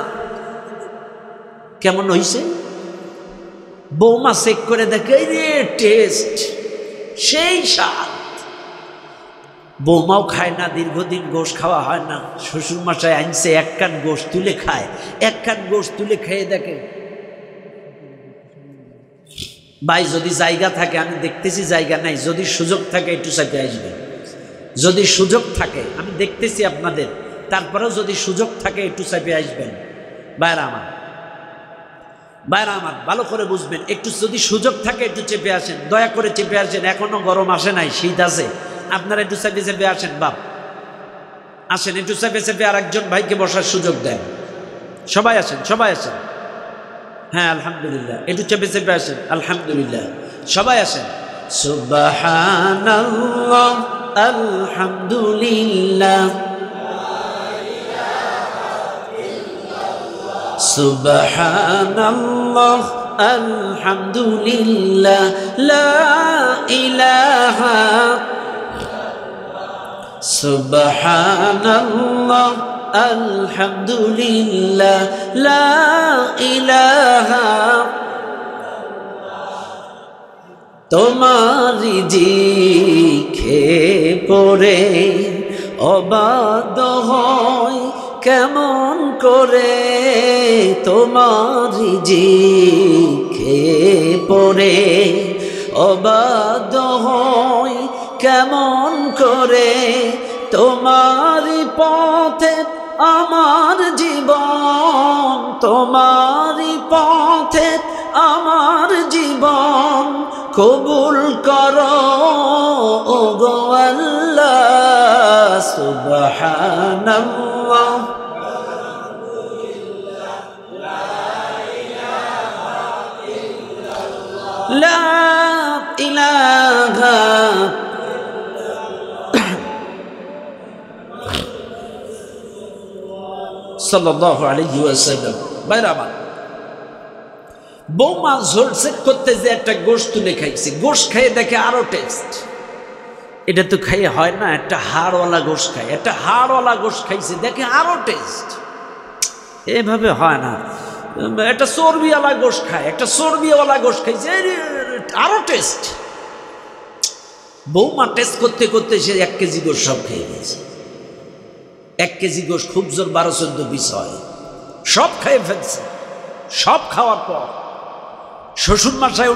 কেমন হয়েছে? বৌমা চেক করে দেখে রে টেস্ট সেই স্বাদ। বৌমাও খায় না, দীর্ঘদিন গোশ খাওয়া হয় না। শ্বশুর মশাই আনছে, 1 কান গোশ তুলে খায়, 1 কান গোশ তুলে খেয়ে দেখে। ভাই যদি জায়গা থাকে, আমি দেখতেছি জায়গা নাই, যদি সুযোগ থাকে একটু চাইতে আসবেন। যদি সুযোগ থাকে, আমি দেখতেছি আপনাদের, তারপরেও যদি সুযোগ থাকে একটু চাইতে আসবেন। বাইরা আমার ভালো করে বুঝবেন, একটু যদি সুযোগ থাকে একটু চেপে আসেন, দয়া করে চেপে আসেন। এখনো গরম আসে নাই, শীত আছে, আপনারা একটু চেপে চেপে আসেন। বাপ আসেন, একটু চেপে চেপে আর একজন ভাইকে বসার সুযোগ দেন। সবাই আসেন, সবাই আসেন। হ্যাঁ আলহামদুলিল্লাহ, একটু চেপে চেপে আসেন। আলহামদুলিল্লাহ, সবাই আসেন। সুবহানাল্লাহ আলহামদুলিল্লাহ সুবহানাল্লাহ আলহামদুলিল্লাহ লা ইলাহা সুবহানাল্লাহ আলহামদুলিল্লাহ লা ইলাহা। তোমারি জিখে পড়ে অবাধ্য হয় কেমন করে, তোমারি জিখে পড়ে অবাধ্য হয় কেমন করে, তোমারি পথে আমার জীবন, তোমারি পথে আমার জীবন, কবুল করো ওগো আল্লাহ। সুবহানাল্লাহ লা ইলাহা সাল্লাল্লাহু আলাইহি ওয়াসাল্লাম। বাইরে আমার বৌমা ঝোল চেক করতে যে একটা গোশ তুলে খাইছে, গোশ খাইয়ে দেখে আরো টেস্ট। এটা তো খাইয়ে হয় না, একটা হাড়ওয়ালা গোশ খায়, একটা হাড়ওয়ালা গোশ খাইছে দেখে আরো টেস্ট। এভাবে হয় না। একটা চর্বিওয়ালা গোশ খায়, একটা চর্বিওয়ালা গোশ খাইছে আরো টেস্ট। বৌমা টেস্ট করতে করতে সে 1 কেজি গোশ সব খেয়ে গেছে। 1 কেজি গোশ খুব জোর 12-14 পিস হয়, সব খেয়ে ফেলছে। সব খাওয়ার পর শ্বশুর মশাই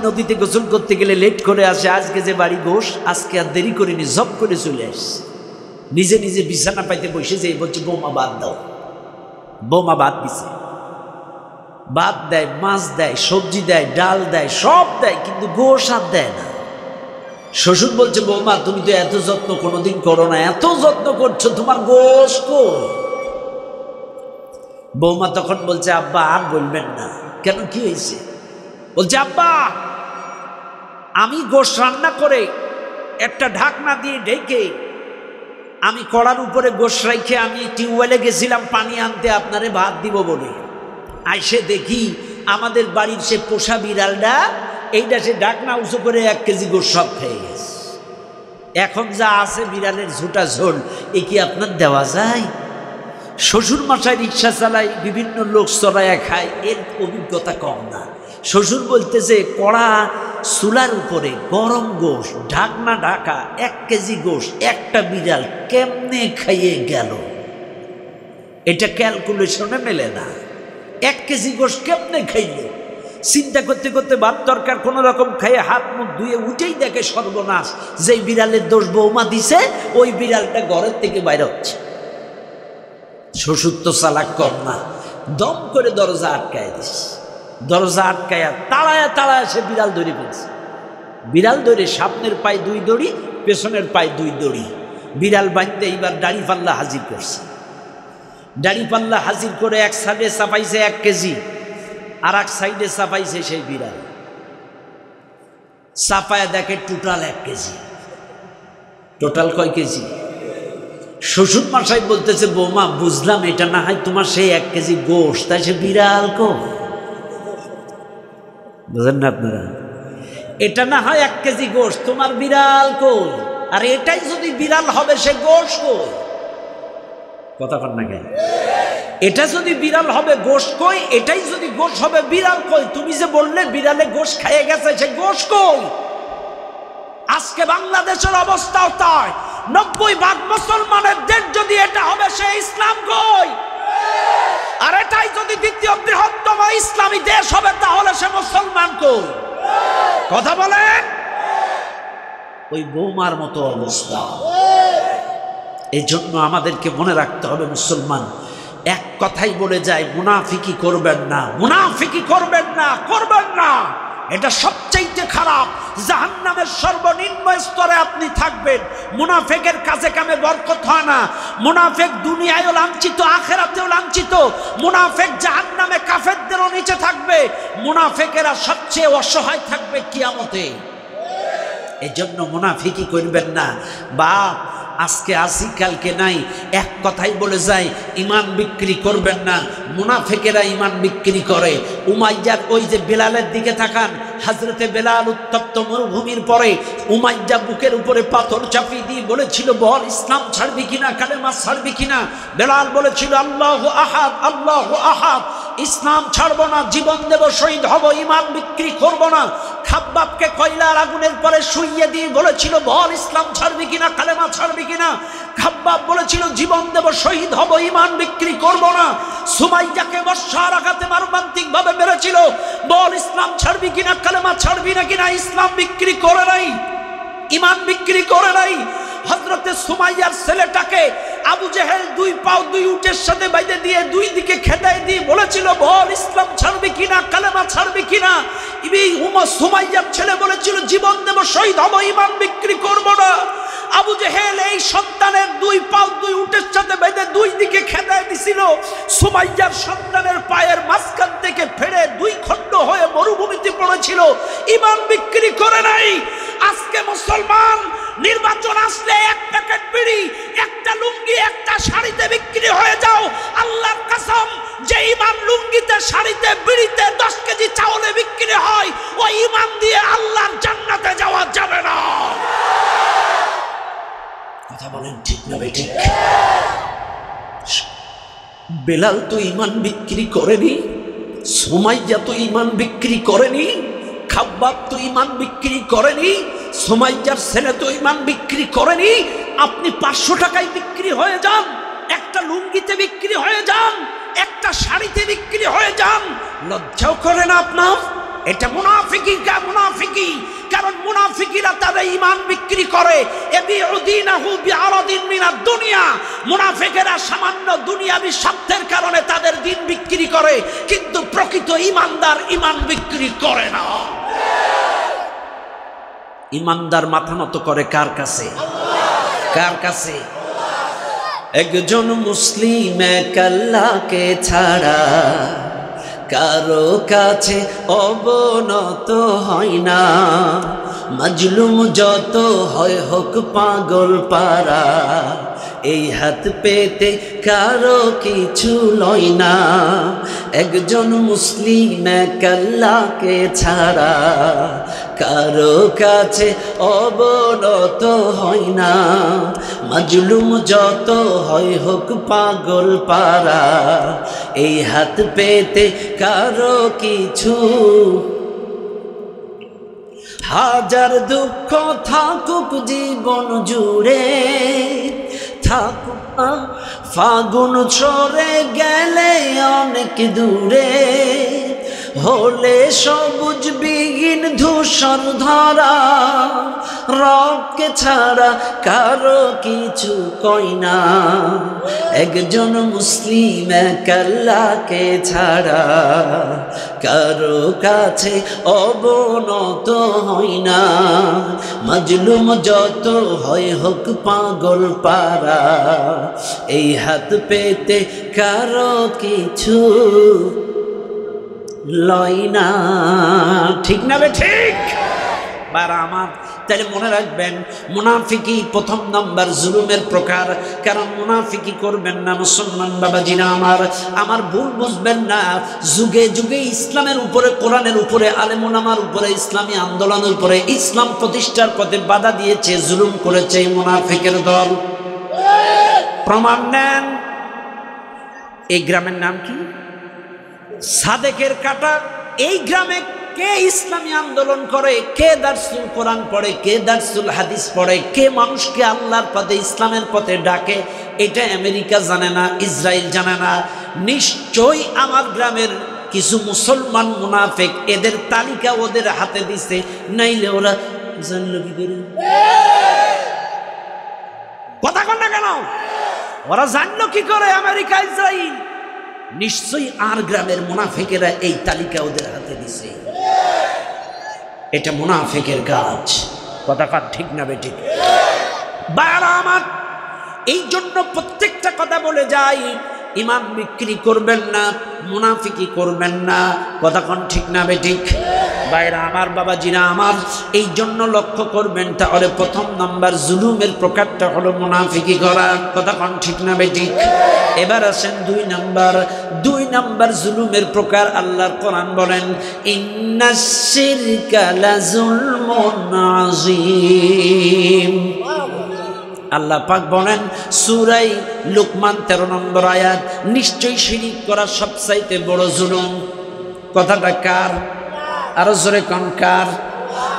নদীতে গোসল করতে গেলে লেট করে আসে। আজকে যে বাড়ি গোশ, আজকে আর দেরি করিনি, জব করে চলে আসছে। নিজে নিজে বিছানা পাইতে বসে যে বলছে বৌমা বাদ দাও। বৌমা বাদ দিছে। ভাত দেয়, মাছ দেয়, সবজি দেয়, ডাল দেয়, সব দেয়, কিন্তু গোশ আর দেয় না। শ্বশুর বলছে, বৌমা তুমি তো এত যত্ন কোনোদিন করো না, এত যত্ন করছো, তোমার গোশ কই? বৌমা তখন বলছে, আব্বা আর বলবেন না। কেন, কি হয়েছে? বলছে, আব্বা আমি গোশ রান্না করে একটা ঢাকনা দিয়ে ঢেকে আমি কড়ার উপরে গোশ রাইখে আমি টিউবওয়েলে গেছিলাম পানি আনতে আপনারে ভাত দিব বলে, আইসে দেখি আমাদের বাড়ির সে পোষা বিড়ালটা এইটা সে ঢাকনা উঁচু করে 1 কেজি গোশ সব খেয়ে গেছে। এখন যা আছে বিড়ালের ঝুটা ঝোল, এ কি আপনার দেওয়া যায়? শ্বশুর মশাই রিক্সা চালায়, বিভিন্ন লোক চড়াইয়া খায়, এর অভিজ্ঞতা কম না। শ্বশুর বলতেছে, কড়া চুলার উপরে গরম গোশ, ঢাকনা ঢাকা, 1 কেজি গোশ একটা বিড়াল কেমনে খাইয়ে গেল? এটা ক্যালকুলেশনে মেলে না। 1 কেজি গোশ কেমনে খাইল? চিন্তা করতে করতে ভাত তরকার কোনো রকম খাইয়ে হাত মুখ ধুয়ে উঠেই দেখে সর্বনাশ, যেই বিড়ালের দোষ বৌমা দিছে ওই বিড়ালটা ঘরের থেকে বাইরে হচ্ছে। শ্বশুর তো চালাক কম না, দম করে দরজা আটকায় দিস। দরজা আটকায়া তাড়ায়া তাড়ায়া সে বিড়াল ধরে ফেলছে। বিড়াল ধরে সামনের পায়ে 2 দড়ি, পেছনের পায়ে 2 দড়ি, বিড়াল বাঁধতে এইবার দাড়ি পাল্লা হাজির করছে। দাড়ি পাল্লা হাজির করে এক সাইডে চাপাইছে 1 কেজি, আর এক সাইডে চাপাইছে সেই বিড়াল। চাপায়া দেখে টোটাল 1 কেজি। টোটাল কয় কেজি? শ্বশুর মশাই বলতেছে, বৌমা বুঝলাম এটা না হয় তোমার সেই 1 কেজি গোশ, তাই সে বিড়াল কই? বুঝেন না আপনারা? এটা না হয় 1 কেজি গোশ, তোমার বিড়াল কই? আর এটাই যদি বিড়াল হবে সে গোশ কই? কথা কন না কেন? এটা যদি বিড়াল হবে গোশ কই? এটাই যদি গোশ হবে বিড়াল কই? তুমি যে বললে বিড়ালে গোশ খেয়ে গেছে, সে গোশ কই? আজকে বাংলাদেশের অবস্থাও তাই। 90% মুসলমানের দেশ যদি এটা হবে, সে ইসলাম কই? আর এটাই যদি দ্বিতীয় বৃহত্তম ইসলামী দেশ হবে, তাহলে সে মুসলমান কই? কথা বলেন। ওই বৌমার মতো অবস্থা। এই জন্য আমাদেরকে মনে রাখতে হবে, মুসলমান এক কথাই বলে যায়, মুনাফিকি করবেন না, মুনাফিকি করবেন না, করবেন না। এটা সবচেয়ে খারাপ। জাহান্নামের সর্বনিম্ন স্তরে আপনি থাকবেন। মুনাফিকের কাজে কামে বরকত হয় না। মুনাফিক দুনিয়ায়ও লাঞ্ছিত, আখিরাতেও লাঞ্ছিত। মুনাফিক জাহান্নামে কাফেরদেরও নিচে থাকবে। মুনাফিকেরা সবচেয়ে অসহায় থাকবে কিয়ামতে। এজন্য মুনাফিকি করবেন না। বাপ আজকে আসি কালকে নাই, এক কথাই বলে যায়, ইমান বিক্রি করবেন না। মুনাফিকেরা ইমান বিক্রি করে। উমাইয়ার ওই যে বেলালের দিকে তাকান, হযরতে বেলাল উত্তপ্ত মরুভূমির পরে উমাইয়া বুকের উপরে পাথর চাপিয়ে দিয়ে বলেছিল, বল ইসলাম ছাড়বি কিনা, কালেমা ছাড়বি কিনা? বেলাল বলেছিল, আল্লাহু আহাদ, আল্লাহু আহাদ। ইসলাম ছাড়বো না, জীবন দেব, শহীদ হব, ইমান বিক্রি করব না। খাব্বাবকে কয়লার আগুনের পরে শুইয়ে দিয়ে বলেছিল, বল ইসলাম ছাড়বি কিনা, কালেমা ছাড়বি কিনা? খাব্বাব বলেছিল, জীবন দেব, শহীদ হব, ইমান বিক্রি করব না। সুমাইয়াকে বর্ষার আঘাতে মর্মান্তিক ভাবে মেরেছিল, বল ইসলাম ছাড়বি কিনা, কালেমা ছাড়বি না কিনা? ইসলাম বিক্রি করে নাই, ইমান বিক্রি করে নাই। হযরতে সুমাইয়ার ছেলেটাকে আবু জেহেল 2 পাও 2 উটের সাথে বাইধে দিয়ে 2 দিকে খেদাই দিয়ে বলেছিল, বল ইসলাম ছাড়বি কিনা, কালেমা ছাড়বি কিনা? সুমাইয়ার ছেলে বলেছিল, জীবন দেব, শহীদ হব, ইমান বিক্রি করব না। আবু জেহেল এই সন্তানের 2 পাও 2 উটের সাথে বেঁধে 2 দিকে খেদাই দিছিল। সুমাইয়ার সন্তানের পায়ের মাঝখান থেকে ফেড়ে 2 খণ্ড হয়ে মরুভূমিতে পড়েছিল, ইমান বিক্রি করে নাই। আজকে মুসলমান নির্বাচন আসলে 1 প্যাকেট বিড়ি, একটা লুঙ্গি, একটা শাড়িতে বিক্রি হয়ে যাও। আল্লাহর কসম, যে ইমান লুঙ্গিতে, শাড়িতে, বিড়িতে, 10 কেজি চাউলে বিক্রি হয়, ওই ইমান দিয়ে আল্লাহর জান্নাতে যাওয়া যাবে না। কথা বলেন ঠিক না বেঠিক? বেলাল তো ইমান বিক্রি করেনি, সুমাইয়া তো ইমান বিক্রি করেনি, খাব্বাব তো ইমান বিক্রি করেনি, সুমাইয়ার ছেলে তো ইমান বিক্রি করেনি। আপনি 500 টাকায় বিক্রি হয়ে যান, একটা লুঙ্গিতে বিক্রি হয়ে যান, একটা শাড়িতে বিক্রি হয়ে যান, লজ্জাও করে না আপনার? এটা মুনাফিকি। মুনাফিকি, কারণ মুনাফিকি মুনাফিকিরা তাদের ঈমান বিক্রি করে, ইয়াবিউদিনাহু বিআরাদিন মিনাদ দুনিয়া, মুনাফিকেরা সামান্য দুনিয়াবি স্বার্থের কারণে তাদের দিন বিক্রি করে, কিন্তু প্রকৃত ঈমানদার ঈমান বিক্রি করে না। ঈমানদার মাথা নত করে কার কাছে? কার কাছে? একজন মুসলিম এক আল্লাহকে ছাড়া কারো কাছে অবনত হয় না। মাজলুম যত হয় হোক পাগল পারা, এই হাত পেতে কারো কিছু লয় না। একজন মুসলিম এক আল্লাহকে ছাড়া কারো কাছে অবনত হয় না। মাজলুম যত হয় হোক পাগল পারা, এই হাত পেতে কারো কিছু। হাজার দুঃখ থাকুক জীবন জুড়ে, থাকুক ফাগুন সরে গেলে অনেক দূরে, হলে সবুজ বিহীন ধূসর ধরা, রবকে ছাড়া কারো কিছু কয় না। একজন মুসলিম এক আল্লাহকে ছাড়া কারো কাছে অবনত হয় না। মাজলুম যত হয় হোক পাগল পারা, এই হাত পেতে কারো কিছু লয় না। ঠিক না বে ঠিক? বারা আমার, তাহলে মনে রাখবেন মুনাফিকি প্রথম নাম্বার জুলুমের প্রকার। কারণ মুনাফিকি করবেন না মুসলমান বাবাজিরা আমার, আমার ভুল বুঝবেন না। যুগে যুগে ইসলামের উপরে, কোরআনের উপরে, আলেম ওলামার উপরে, ইসলামী আন্দোলনের উপরে, ইসলাম প্রতিষ্ঠার পথে বাধা দিয়েছে, জুলুম করেছে এই মুনাফিকের দল। প্রমাণ নেন। এই গ্রামের নাম কি? সাদেকের কাটা। এই গ্রামে কে ইসলামী আন্দোলন করে, কে দারসুল কোরআন পড়ে, কে দারসুল হাদিস পড়ে, কে মানুষকে আল্লাহর পথে ইসলামের পথে ডাকে, এটা আমেরিকা জানে না, ইসরায়েল জানে না। নিশ্চয়ই আমার গ্রামের কিছু মুসলমান মুনাফিক এদের তালিকা ওদের হাতে দিছে, নাইলে ওরা জানলো কি করে? কথা কন না কেন? ওরা জানলো কি করে আমেরিকা ইসরায়েল? নিশ্চয়ই আর গ্রামের মুনাফিকেরা এই তালিকা ওদের হাতে দিছে। এটা মুনাফিকের কাজ। কথা ঠিক না বেঠিক? বাবা আমার, এই জন্য প্রত্যেকটা কথা বলে যাই, ইমান বিক্রি করবেন না, মুনাফিকি করবেন না। কথা ঠিক না বেঠিক? বাইরা আমার, বাবাজিরা আমার, এই জন্য লক্ষ্য করবেন। তাহলে প্রথম নাম্বার জুলুমের প্রকারটা হলো মুনাফিকি করা। কথা ঠিক না বেঠিক? এবার আসেন দুই নাম্বার জুলুমের প্রকার। আল্লাহর কোরআন বলেন, ইন্নাশ শিরকা লাযুলমুন আযীম। আল্লাহ পাক বলেন সূরা লুকমান 13 নম্বর আয়াত, নিশ্চয়ই শিরিক করা সবচাইতে বড় জুলুম। কথাটা কার? আরো জোরে কোন কার?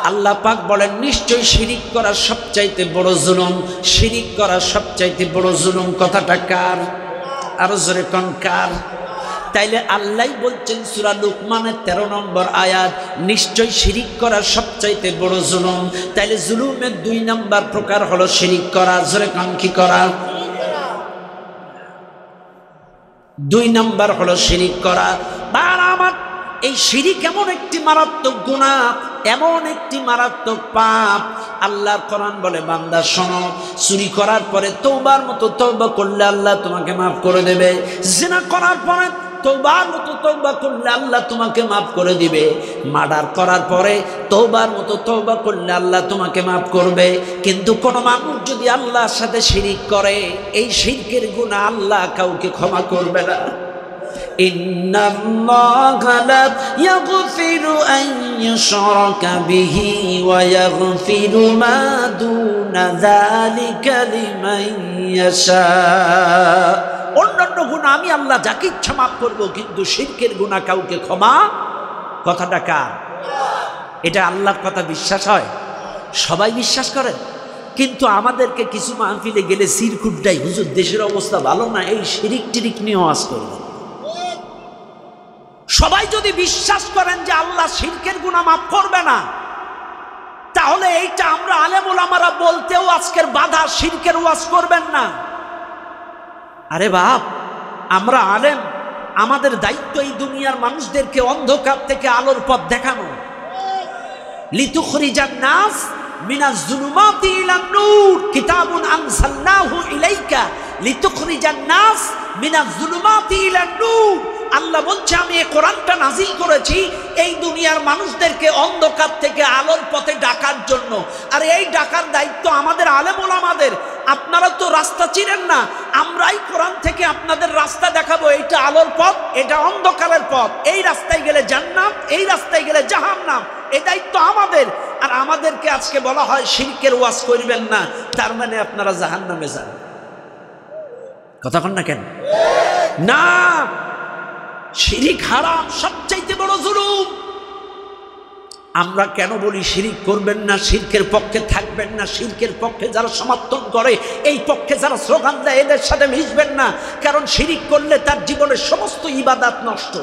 আল্লাহ পাক বলেন নিশ্চয়ই শিরিক করা সবচাইতে বড় জুলুম। শিরিক করা সবচাইতে বড় জুলুম। কথাটা কার? আরো জোরে কোন কার? তাইলে আল্লাহ বলছেন সূরা লুকমানের 13 নম্বর আয়াত, নিশ্চয়ই শিরিক করা সবচাইতে বড় জুলুম। তাইলে জুলুমের 2 নাম্বার প্রকার হলো শিরিক করা। জোরে কোন কি করা? 2 নাম্বার হলো শিরিক করা। আমার এই শিরিক এমন একটি মারাত্মক গুনাহ, এমন একটি মারাত্মক পাপ। আল্লাহর কোরআন বলে, বান্দা শোনো, চুরি করার পরে তওবার মতো তওবা করলে আল্লাহ তোমাকে মাফ করে দেবে। জিনা করার পরে তওবার মতো তওবা করলে আল্লাহ তোমাকে মাফ করে দিবে। মার্ডার করার পরে তওবার মতো তওবা করলে আল্লাহ তোমাকে মাফ করবে। কিন্তু কোন মানুষ যদি আল্লাহর সাথে শিরিক করে, এই শিরকের গুনাহ আল্লাহ কাউকে ক্ষমা করবে না। ইন্নাল্লাহা লা ইয়াগফিরু আন ইউশরাকা বিহি ওয়া ইয়াগফিরু মা দুনা যালিকা লিমান ইয়াশা। অন্যান্য গুনাহ আমি আল্লাহ যাকে ইচ্ছা মাফ করব, কিন্তু শিরকের গুনাহ কাউকে ক্ষমা। কথাটা কার? এটা আল্লাহর কথা বিশ্বাস হয়? সবাই বিশ্বাস করেন, কিন্তু আমাদেরকে কিছু মাহফিলে গেলে সিরকুটটাই, হুজুর দেশের অবস্থা ভালো না, এই শিরিক টিরিক নিয়ে ওয়াজ করবেন। সবাই যদি বিশ্বাস করেন যে আল্লাহ শিরকের গুনাহ মাফ করবে না, তাহলে এইটা আমরা আলেম ওলামারা বলতেও আজকের বাধা, শিরকের ওয়াজ করবেন না। আরে বাপ, আমরা আলেম, আমাদের দায়িত্ব এই দুনিয়ার মানুষদেরকে অন্ধকার থেকে আলোর পথ দেখানো। লিতুখরিজান নাস মিনাজ যুলুমাতি ইলান নূর কিতাবুন আনসালনাহু ইলাইকা লিতুখরিজান নাস মিনাজ যুলুমাতি ইলান নূর। আল্লাহ বলছে আমি এই কোরআনটা নাজিল করেছি এই দুনিয়ার মানুষদেরকে অন্ধকার থেকে আলোর পথে ডাকার জন্য। আর এই ডাকার দায়িত্ব আমাদের আলেম ওলামাদের। আপনারা তো রাস্তা চিনেন না, আমরাই কোরআন থেকে আপনাদের রাস্তা দেখাবো। এইটা আলোর পথ, এটা অন্ধকারের পথ, এই রাস্তায় গেলে জান্নাত, এই রাস্তায় গেলে জাহান্নাম, এই দায়িত্ব আমাদের। আর আমাদেরকে আজকে বলা হয় শিরকের ওয়াজ করবেন না, তার মানে আপনারা জাহান্নামে যান। কথা কন না কেন? না, শিরিক হারাম, সবচাইতে বড় জুলুম। আমরা কেন বলি শিরিক করবেন না, শিরকের পক্ষে থাকবেন না, শিরকের পক্ষে যারা সমর্থন করে, এই পক্ষে যারা স্লোগান দেয়, এদের সাথে মিশবেন না। কারণ শিরিক করলে তার জীবনের সমস্ত ইবাদত নষ্ট।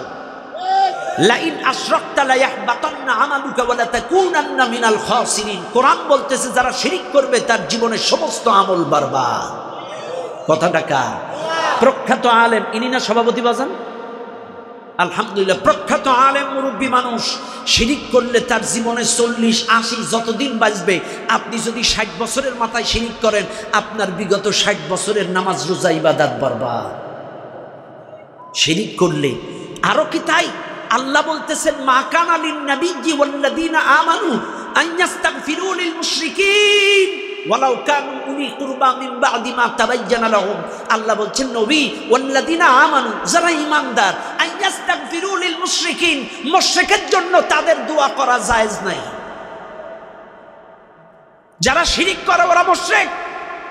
লাইন আশরাকতা লা ইয়াহবাতান্না আমালুকা ওয়া লা তাকুনান্না মিনাল খাসিরিন। কোরআন বলতেছে যারা শিরিক করবে তার জীবনের সমস্ত আমল বরবাদ। কথাটা কার? প্রখ্যাত আলেম, ইনি না সভাপতি বাজান? আলহামদুলিল্লাহ, প্রখ্যাত আলেম, মুরব্বী মানুষ। শিরিক করলে তার জীবনে 40, 80 যতদিন বাঁচবে, আপনি যদি 60 বছরের মাথায় শিরিক করেন, আপনার বিগত 60 বছরের নামাজ রোজা ইবাদত বরবাদ। শিরিক করলে আরো কি তাই? আল্লাহ বলতেছেন মা কানা লিন নাবিয়্যি ওয়াল্লাযীনা আমানু আন ইস্তাগফিরু লিল মুশরিকিন ওয়ালাউ কানু উলি কুরবা মিন বা'দি মা তাবায়্যানা লাহুম। আল্লাহ বলছেন নবী ওয়াল্লাযীনা আমানু, যারা ঈমানদার, আন ইস্তাগফিরু লিল মুশরিকিন, মুশরিকের জন্য তাদের দোয়া করা জায়েজ নাই। যারা শিরিক করে ওরা মুশরিক,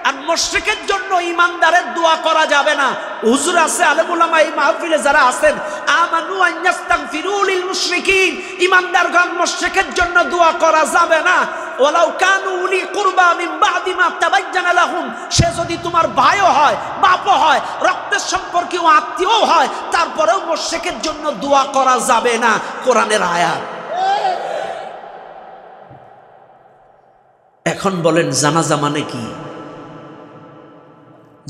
আর মুশরিকের জন্য ঈমানদারের দোয়া করা যাবে না। হুজুর আছে, আলেম ওলামা এই মাহফিলে যারা আছেন, আমানু আন ইস্তাগফিরু লিল মুশরিকিন, ঈমানদারগণ মুশরিকের জন্য দোয়া করা যাবে না। ওয়ালাউ কানু উলি কুরবা মিন বা'দি মা তাবায়্যানা লাহুম, সে যদি তোমার ভাইও হয়, বাপও হয়, রক্তের সম্পর্কীয় আত্মীয় হয়, তারপরেও মুশরিকের জন্য দোয়া করা যাবে না। কোরআনের আয়াত। এখন বলেন জানাজা মানে কি?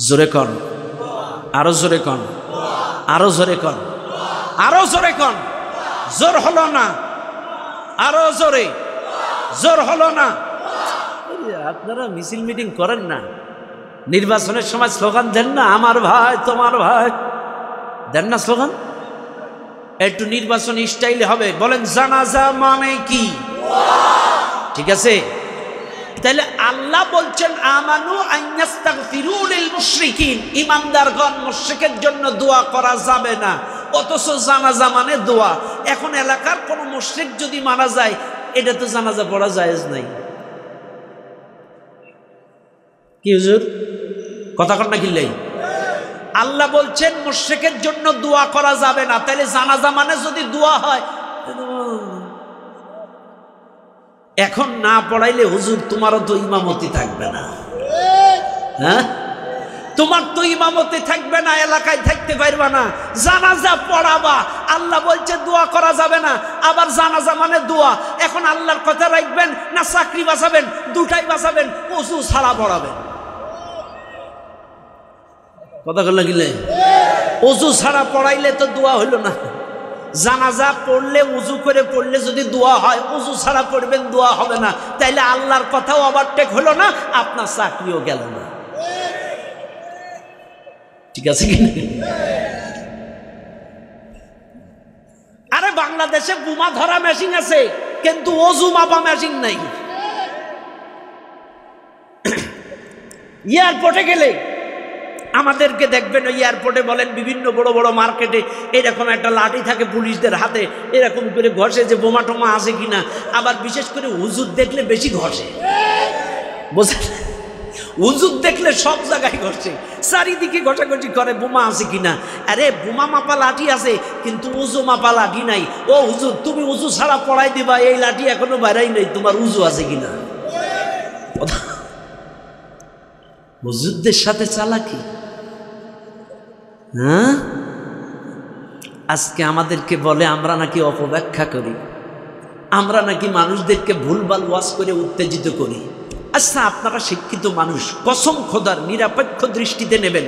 জোরে কন, আরো জোরে কন, আরো জোরে কন, আরো জোরে কন। জোর হলো না, আরো জোরে। জোর হলো না। আপনারা মিছিল মিটিং করেন না, নির্বাচনের সময় স্লোগান দেন না, আমার ভাই তোমার ভাই, দেন না স্লোগান? একটু নির্বাচন স্টাইলে হবে। বলেন জানাজা মানে কি? ঠিক আছে? তাহলে আল্লাহ বলছেন আমানু আন ইস্তাগফিরু লিল মুশরিকিন, ঈমানদারগণ মুশরিকের জন্য দোয়া করা যাবে না। অথচ জানাজা মানে দোয়া। এখন এলাকার কোন মুশরিক যদি মারা যায়, এটা তো জানাজা পড়া জায়েজ নাই। কি হুজুর, কথা কন না কিল্লাই? আল্লাহ বলছেন মুশরিকের জন্য দোয়া করা যাবে না। তাহলে জানাজা মানে যদি দোয়া হয়, এখন না পড়াইলে হুজুর তোমারও তো ইমামতি থাকবে না। হ্যাঁ, তোমার তো ইমামতি থাকবে না, এলাকায় থাকতে পারবে না, জানাজা পড়াবা। আল্লাহ বলছে দোয়া করা যাবে না, আবার জানাজা মানে দোয়া। এখন আল্লাহর কথা রাখবেন না চাকরি বাঁচাবেন? দুটাই বাঁচাবেন, ওযু ছাড়া পড়াবেন। কথা লাগিলে ওযু ছাড়া পড়াইলে তো দোয়া হইল না। জানাজা পড়লে উজু করে পড়লে যদি দোয়া হয়, উজু ছাড়া পড়বেন দোয়া হবে না। তাইলে আল্লাহর কথাও ওভারটেক হলো না, আপনার চাকরিও গেল না। ঠিক আছে কি? আরে বাংলাদেশে বোমা ধরা মেশিন আছে, কিন্তু ওযু মাপা মেশিন নাই। এয়ারপোর্টে গেলে আমাদেরকে দেখবেন, ওই এয়ারপোর্টে বলেন বিভিন্ন বড় বড় মার্কেটে এরকম একটা লাঠি থাকে পুলিশদের হাতে, এরকম করে ঘষে যে বোমা টোমা আছে কিনা। আবার বিশেষ করে হুজুর দেখলে বেশি ঘষে, বুঝলেন? হুজুর দেখলে সব জায়গায় ঘষে, চারিদিকে ঘষাঘষি করে বোমা আছে কিনা। আরে বোমা মাপা লাঠি আছে, কিন্তু উজু মাপা লাঠি নাই। ও হুজুর, তুমি উজু ছাড়া পড়াই দিবা, এই লাঠি এখনো বাইরাই নাই, তোমার উজু আছে কিনা। হুজুরদের সাথে চালাকি। হ্যাঁ, আজকে আমাদেরকে বলে আমরা নাকি অপব্যাখ্যা করি। আমরা নাকি মানুষদেরকে ভুলভাল ওয়াজ করে উত্তেজিত করি। আচ্ছা, আপনারা শিক্ষিত মানুষ, কসম খোদার নিরপেক্ষ দৃষ্টিতে নেবেন।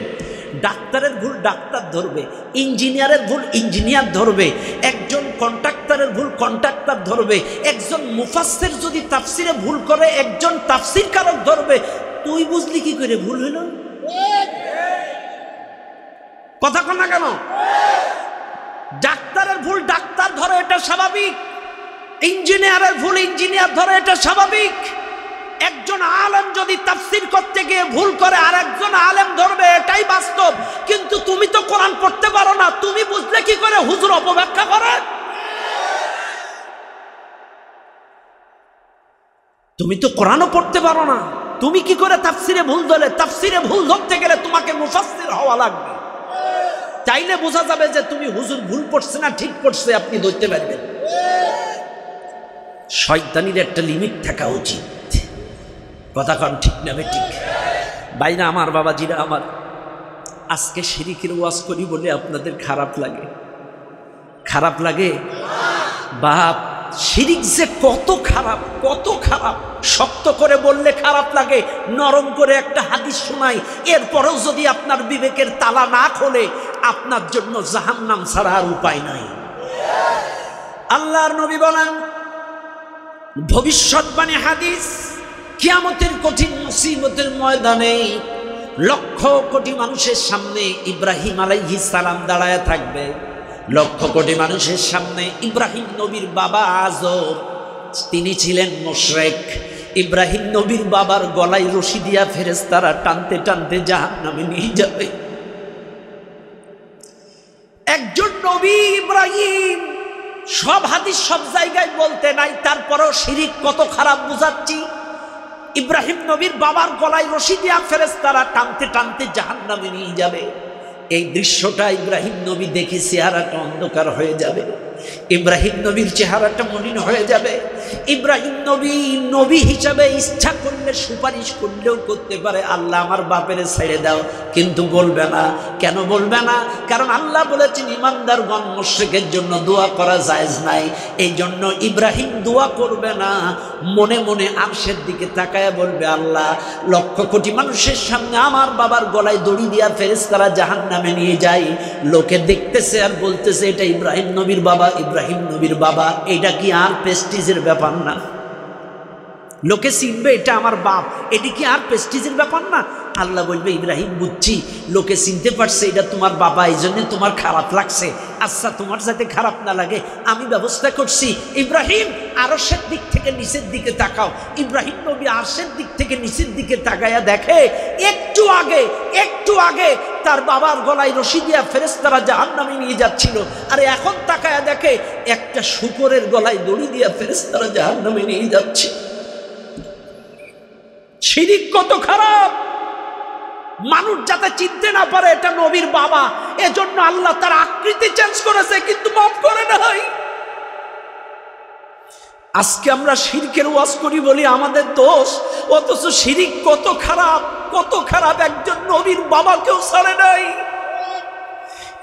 ডাক্তারের ভুল ডাক্তার ধরবে, ইঞ্জিনিয়ারের ভুল ইঞ্জিনিয়ার ধরবে, একজন কন্ট্রাক্টরের ভুল কন্ট্রাক্টর ধরবে, একজন মুফাসসির যদি তাফসিরে ভুল করে একজন তাফসিরকারক ধরবে। তুই বুঝলি কি করে ভুল হলো? কথা কন না কেন? ডাক্তারের ভুল ডাক্তার ধরে, এটা স্বাভাবিক। ইঞ্জিনিয়ারের ভুল ইঞ্জিনিয়ার ধরে, এটা স্বাভাবিক। একজন আলেম যদি তাফসীর করতে গিয়ে ভুল করে আর একজন আলেম ধরবে, এটাই বাস্তব। কিন্তু তুমি তো কোরআন পড়তে পারো না, তুমি বুঝলে কি করে হুজুর অপব্যাখ্যা করে? তুমি তো কোরআনও পড়তে পারো না, তুমি কি করে তাফসীরে ভুল ধরলে? তাফসীরে ভুল ধরতে গেলে তোমাকে মুফাসসির হওয়া লাগবে, তাইলে বোঝা যাবে যে তুমি হুজুর ভুল পড়ছে না ঠিক পড়ছে, আপনি ধরতে পারবেন। শয়তানির একটা লিমিট থাকা উচিত। কথা কন ঠিক না ঠিক? বাইরা আমার, বাবাজিরা আমার, আজকে শিরকের ওয়াজ করি বলে আপনাদের খারাপ লাগে? খারাপ লাগে? বাপ, শিরিক যে কত খারাপ, কত খারাপ! শক্ত করে বললে খারাপ লাগে, নরম করে একটা হাদিস শোনাই, এরপরেও যদি আপনার বিবেকের তালা না খোলে, আপনার জন্য জাহান্নাম ছাড়া আর উপায় নাই। আল্লাহর নবী বলেন, ভবিষ্যৎবাণী হাদিস, কিয়ামতের কঠিন মুসিবতের ময়দানে লক্ষ কোটি মানুষের সামনে ইব্রাহিম আলাইহিস সালাম দাঁড়ায় থাকবে। লক্ষ কোটি মানুষের সামনে ইব্রাহিম নবীর বাবা আজর, তিনি ছিলেন মুশরিক। ইব্রাহিম নবীর বাবার গলায় রশি দিয়া ফেরেশতারা টানতে টানতে জাহান্নামে নিয়ে যাবে। একজন নবী ইব্রাহিম, সব হাদিস সব জায়গায় বলতে নাই, তারপরেও শিরিক কত খারাপ বুঝাচ্ছি। ইব্রাহিম নবীর বাবার গলায় রশি দিয়া ফেরেশতারা টানতে টানতে জাহান্নামে নিয়ে যাবে। এই দৃশ্যটা ইব্রাহিম নবী দেখে চেহারাটা অন্ধকার হয়ে যাবে, ইব্রাহিম নবীর চেহারাটা মলিন হয়ে যাবে। ইব্রাহিম নবী নবী হিসাবে ইচ্ছা করলে সুপারিশ করলেও করতে পারে, আল্লাহ আমার বাপের ছেড়ে দাও, কিন্তু বলবে না। কেন বলবে না? কারণ আল্লাহ বলেছেন ঈমানদারগণ মুশরিকের জন্য দোয়া করা জায়েজ নাই। এই জন্য ইব্রাহিম দোয়া করবে না, মনে মনে আরশের দিকে তাকায়া বলবে, আল্লাহ, লক্ষ কোটি মানুষের সামনে আমার বাবার গলায় দড়ি দিয়া ফেরেশতারা জাহান্নামে নিয়ে যায়, লোকে দেখতেছে আর বলতেছে এটা ইব্রাহিম নবীর বাবা, ইব্রাহিম নবীর বাবা। এটা কি আর প্রেস্টিজের ব্যাপার না? লোকে চিনবে এটা আমার বাপ, এটি কি আর প্রেস্টিজের ব্যাপার না? আল্লাহ বলবে, ইব্রাহিম বুঝছি, লোকে চিনতে পারছে এটা তোমার বাবা, এই জন্য তোমার খারাপ লাগছে। আচ্ছা, তোমার যাতে খারাপ না লাগে আমি ব্যবস্থা করছি। ইব্রাহিম আরশের দিক থেকে নিচের দিকে তাকাও। ইব্রাহিম নবী আরশের দিক থেকে নিচের দিকে তাকায়া দেখে, একটু আগে তার বাবার গলায় রশি দিয়া ফেরেশতারা জাহান্নামে নিয়ে যাচ্ছিল, আর এখন তাকায়া দেখে একটা শূকরের গলায় দড়ি দিয়া ফেরেশতারা জাহান্নামে নিয়ে যাচ্ছে। শিরিক কত খারাপ! মানুষ যাতে চিনতে না পারে এটা নবীর বাবা, এজন্য আল্লাহ তার আকৃতি চেঞ্জ করেছে, কিন্তু মাফ করে নাই। আজকে আমরা শিরকের ওয়াজ করি বলি আমাদের দোষ, অথচ শিরিক কত খারাপ, কত খারাপ! একজন নবীর বাবাকেও ছাড়ে নাই।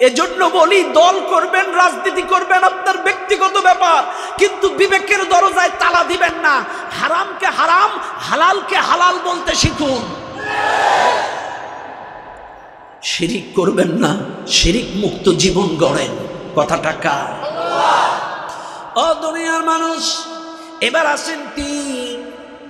এজন্য বলি, দল করবেন, রাজনীতি করবেন, আপনার ব্যক্তিগত ব্যাপার, কিন্তু বিবেকের দরজায় তালা দিবেন না। হারামকে হারাম, হালালকে হালাল বলতে শিখুন। শিরিক করবেন না, শিরিক মুক্ত জীবন গড়েন। কথাটা কার? ও দুনিয়ার মানুষ, এবার আসেন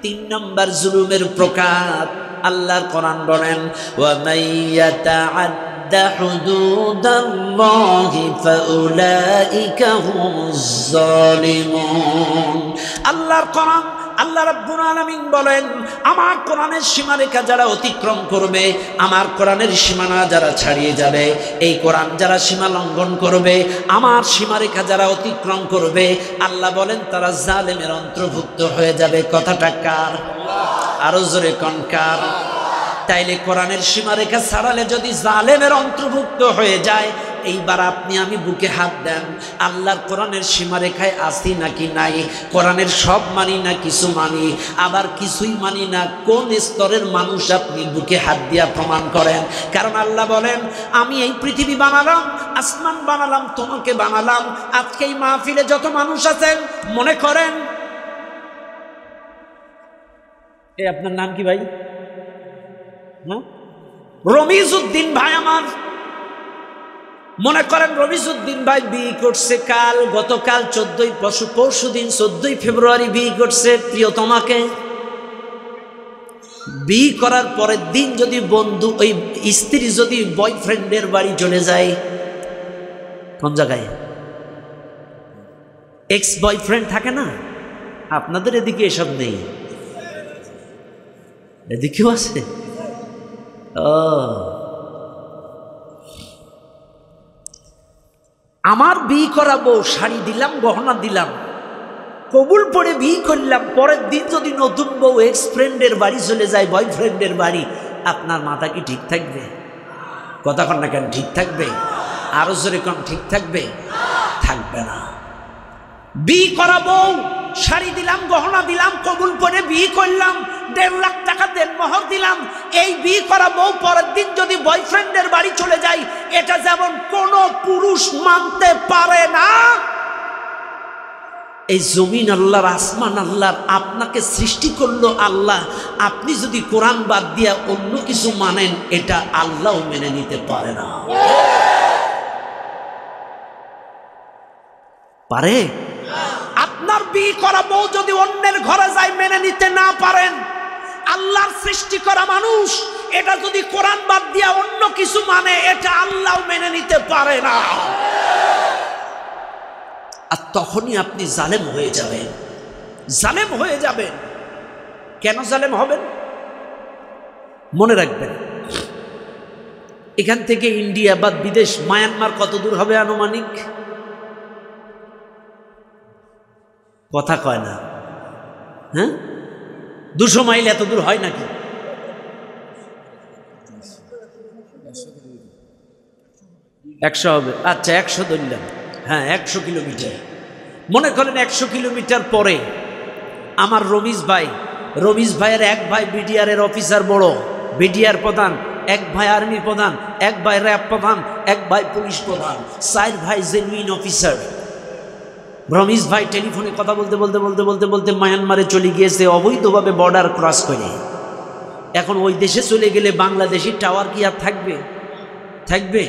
তিন নম্বর জুলুমের প্রকার। আল্লাহর কোরআন বলেন, ওয়া মাইয়াতাআদ্দা হুদুদাল্লাহি ফাউলাইকা হুমুজ জালিমুন। আল্লাহর কোরআন, আল্লাহ রাব্বুল আলামিন বলেন, আমার কোরআনের সীমারেখা যারা অতিক্রম করবে, আমার কোরআনের সীমানা যারা ছাড়িয়ে যাবে, এই কোরআন যারা সীমা লঙ্ঘন করবে, আমার সীমারেখা যারা অতিক্রম করবে, আল্লাহ বলেন তারা জালেমের অন্তর্ভুক্ত হয়ে যাবে। কথাটা কার? আরো জোরে কোন কার? তাইলে কোরআনের সীমারেখা ছাড়ালে যদি জালেমের অন্তর্ভুক্ত হয়ে যায়, এইবার আপনি আমি বুকে হাত দেন, আল্লাহর কোরআনের সীমারেখায় আসি নাকি নাই? কোরআনের সব মানি না কিছু মানি, আবার কিছুই মানি না। কোন স্তরের মানুষ আপনি বুকে হাত দিয়া প্রমাণ করেন। কারণ আল্লাহ বলেন, আমি এই পৃথিবী বানালাম, আসমান বানালাম, তোমাকে বানালাম। আজকে এই মাহফিলে যত মানুষ আছেন, মনে করেন, এই আপনার নাম কি ভাই? হ্যাঁ, রমিজউদ্দিন ভাই আমার। মনে করেন রমিজউদ্দিন ভাই বিয়ে করছে কাল, গতকাল 14 ফেব্রুয়ারি বিয়ে করছে প্রিয়তমাকে। বিয়ে করার পরের দিন যদি বন্ধু, ওই স্ত্রী যদি বয়ফ্রেন্ডের বাড়ি চলে যায়, কোন জায়গায় এক্স বয়ফ্রেন্ড থাকে না? আপনাদের এদিকে এসব নেই, এদিকেও আছে। আমার বিয়ে করাবো, শাড়ি দিলাম, গহনা দিলাম, কবুল পড়ে বিয়ে করলাম, পরের দিন যদি নতুন বউ এক্স ফ্রেন্ডের বাড়ি চলে যায়, বয়ফ্রেন্ডের বাড়ি, আপনার মাথা কি ঠিক থাকবে? কথা কন না কেন? ঠিক থাকবে? আরো জোরে কন, ঠিক থাকবে? থাকবে না। বিয়ে করাবো, শাড়ি দিলাম, গহনা দিলাম, কবুল পড়ে বিয়ে করলাম, 1.5 লাখ টাকা দেনমোহর দিলাম, এই বিয়ে করাবো, পরের দিন যদি বয়ফ্রেন্ডের বাড়ি চলে যায়, এটা যেমন কোন পুরুষ মানতে পারে না। এই জমিন আল্লাহর, আসমান আল্লাহর, আপনাকে সৃষ্টি করলো আল্লাহ। আপনি যদি কোরআন বাদ দিয়া অন্য কিছু মানেন, এটা আল্লাহও মেনে নিতে পারে না। পারে? আপনার বিয়ে করা বউ যদি অন্যের ঘরে যায়, মেনে নিতে না পারেন, আল্লাহর সৃষ্টি করা মানুষ এটা যদি কোরআন বাদ দিয়া অন্য কিছু মানে, এটা আল্লাহ মেনে নিতে পারে না। আর তখনই আপনি জালেম হয়ে যাবেন, জালেম হয়ে যাবেন। কেন জালেম হবেন? মনে রাখবেন, এখান থেকে ইন্ডিয়া বা বিদেশ, মায়ানমার কত দূর হবে আনুমানিক? কথা কয় না, হ্যাঁ? 200 মাইল এত দূর হয় নাকি? 100 হবে। আচ্ছা, 100 ধরলাম। হ্যাঁ, 100 কিলোমিটার। মনে করেন 100 কিলোমিটার পরে আমার রমিজ ভাইয়ের এক ভাই বিডিআরের অফিসার, বড় বিডিআর প্রধান, এক ভাই আর্মি প্রধান, এক ভাই র্যাব প্রধান, এক ভাই পুলিশ প্রধান, 4 ভাই জেনুইন অফিসার। রমিজ ভাই টেলিফোনে কথা বলতে বলতে বলতে বলতে বলতে মায়ানমারে চলে গিয়েছে, অবৈধভাবে বর্ডার ক্রস করে। এখন ওই দেশে চলে গেলে বাংলাদেশি টাওয়ার কি আর থাকবে? থাকবে?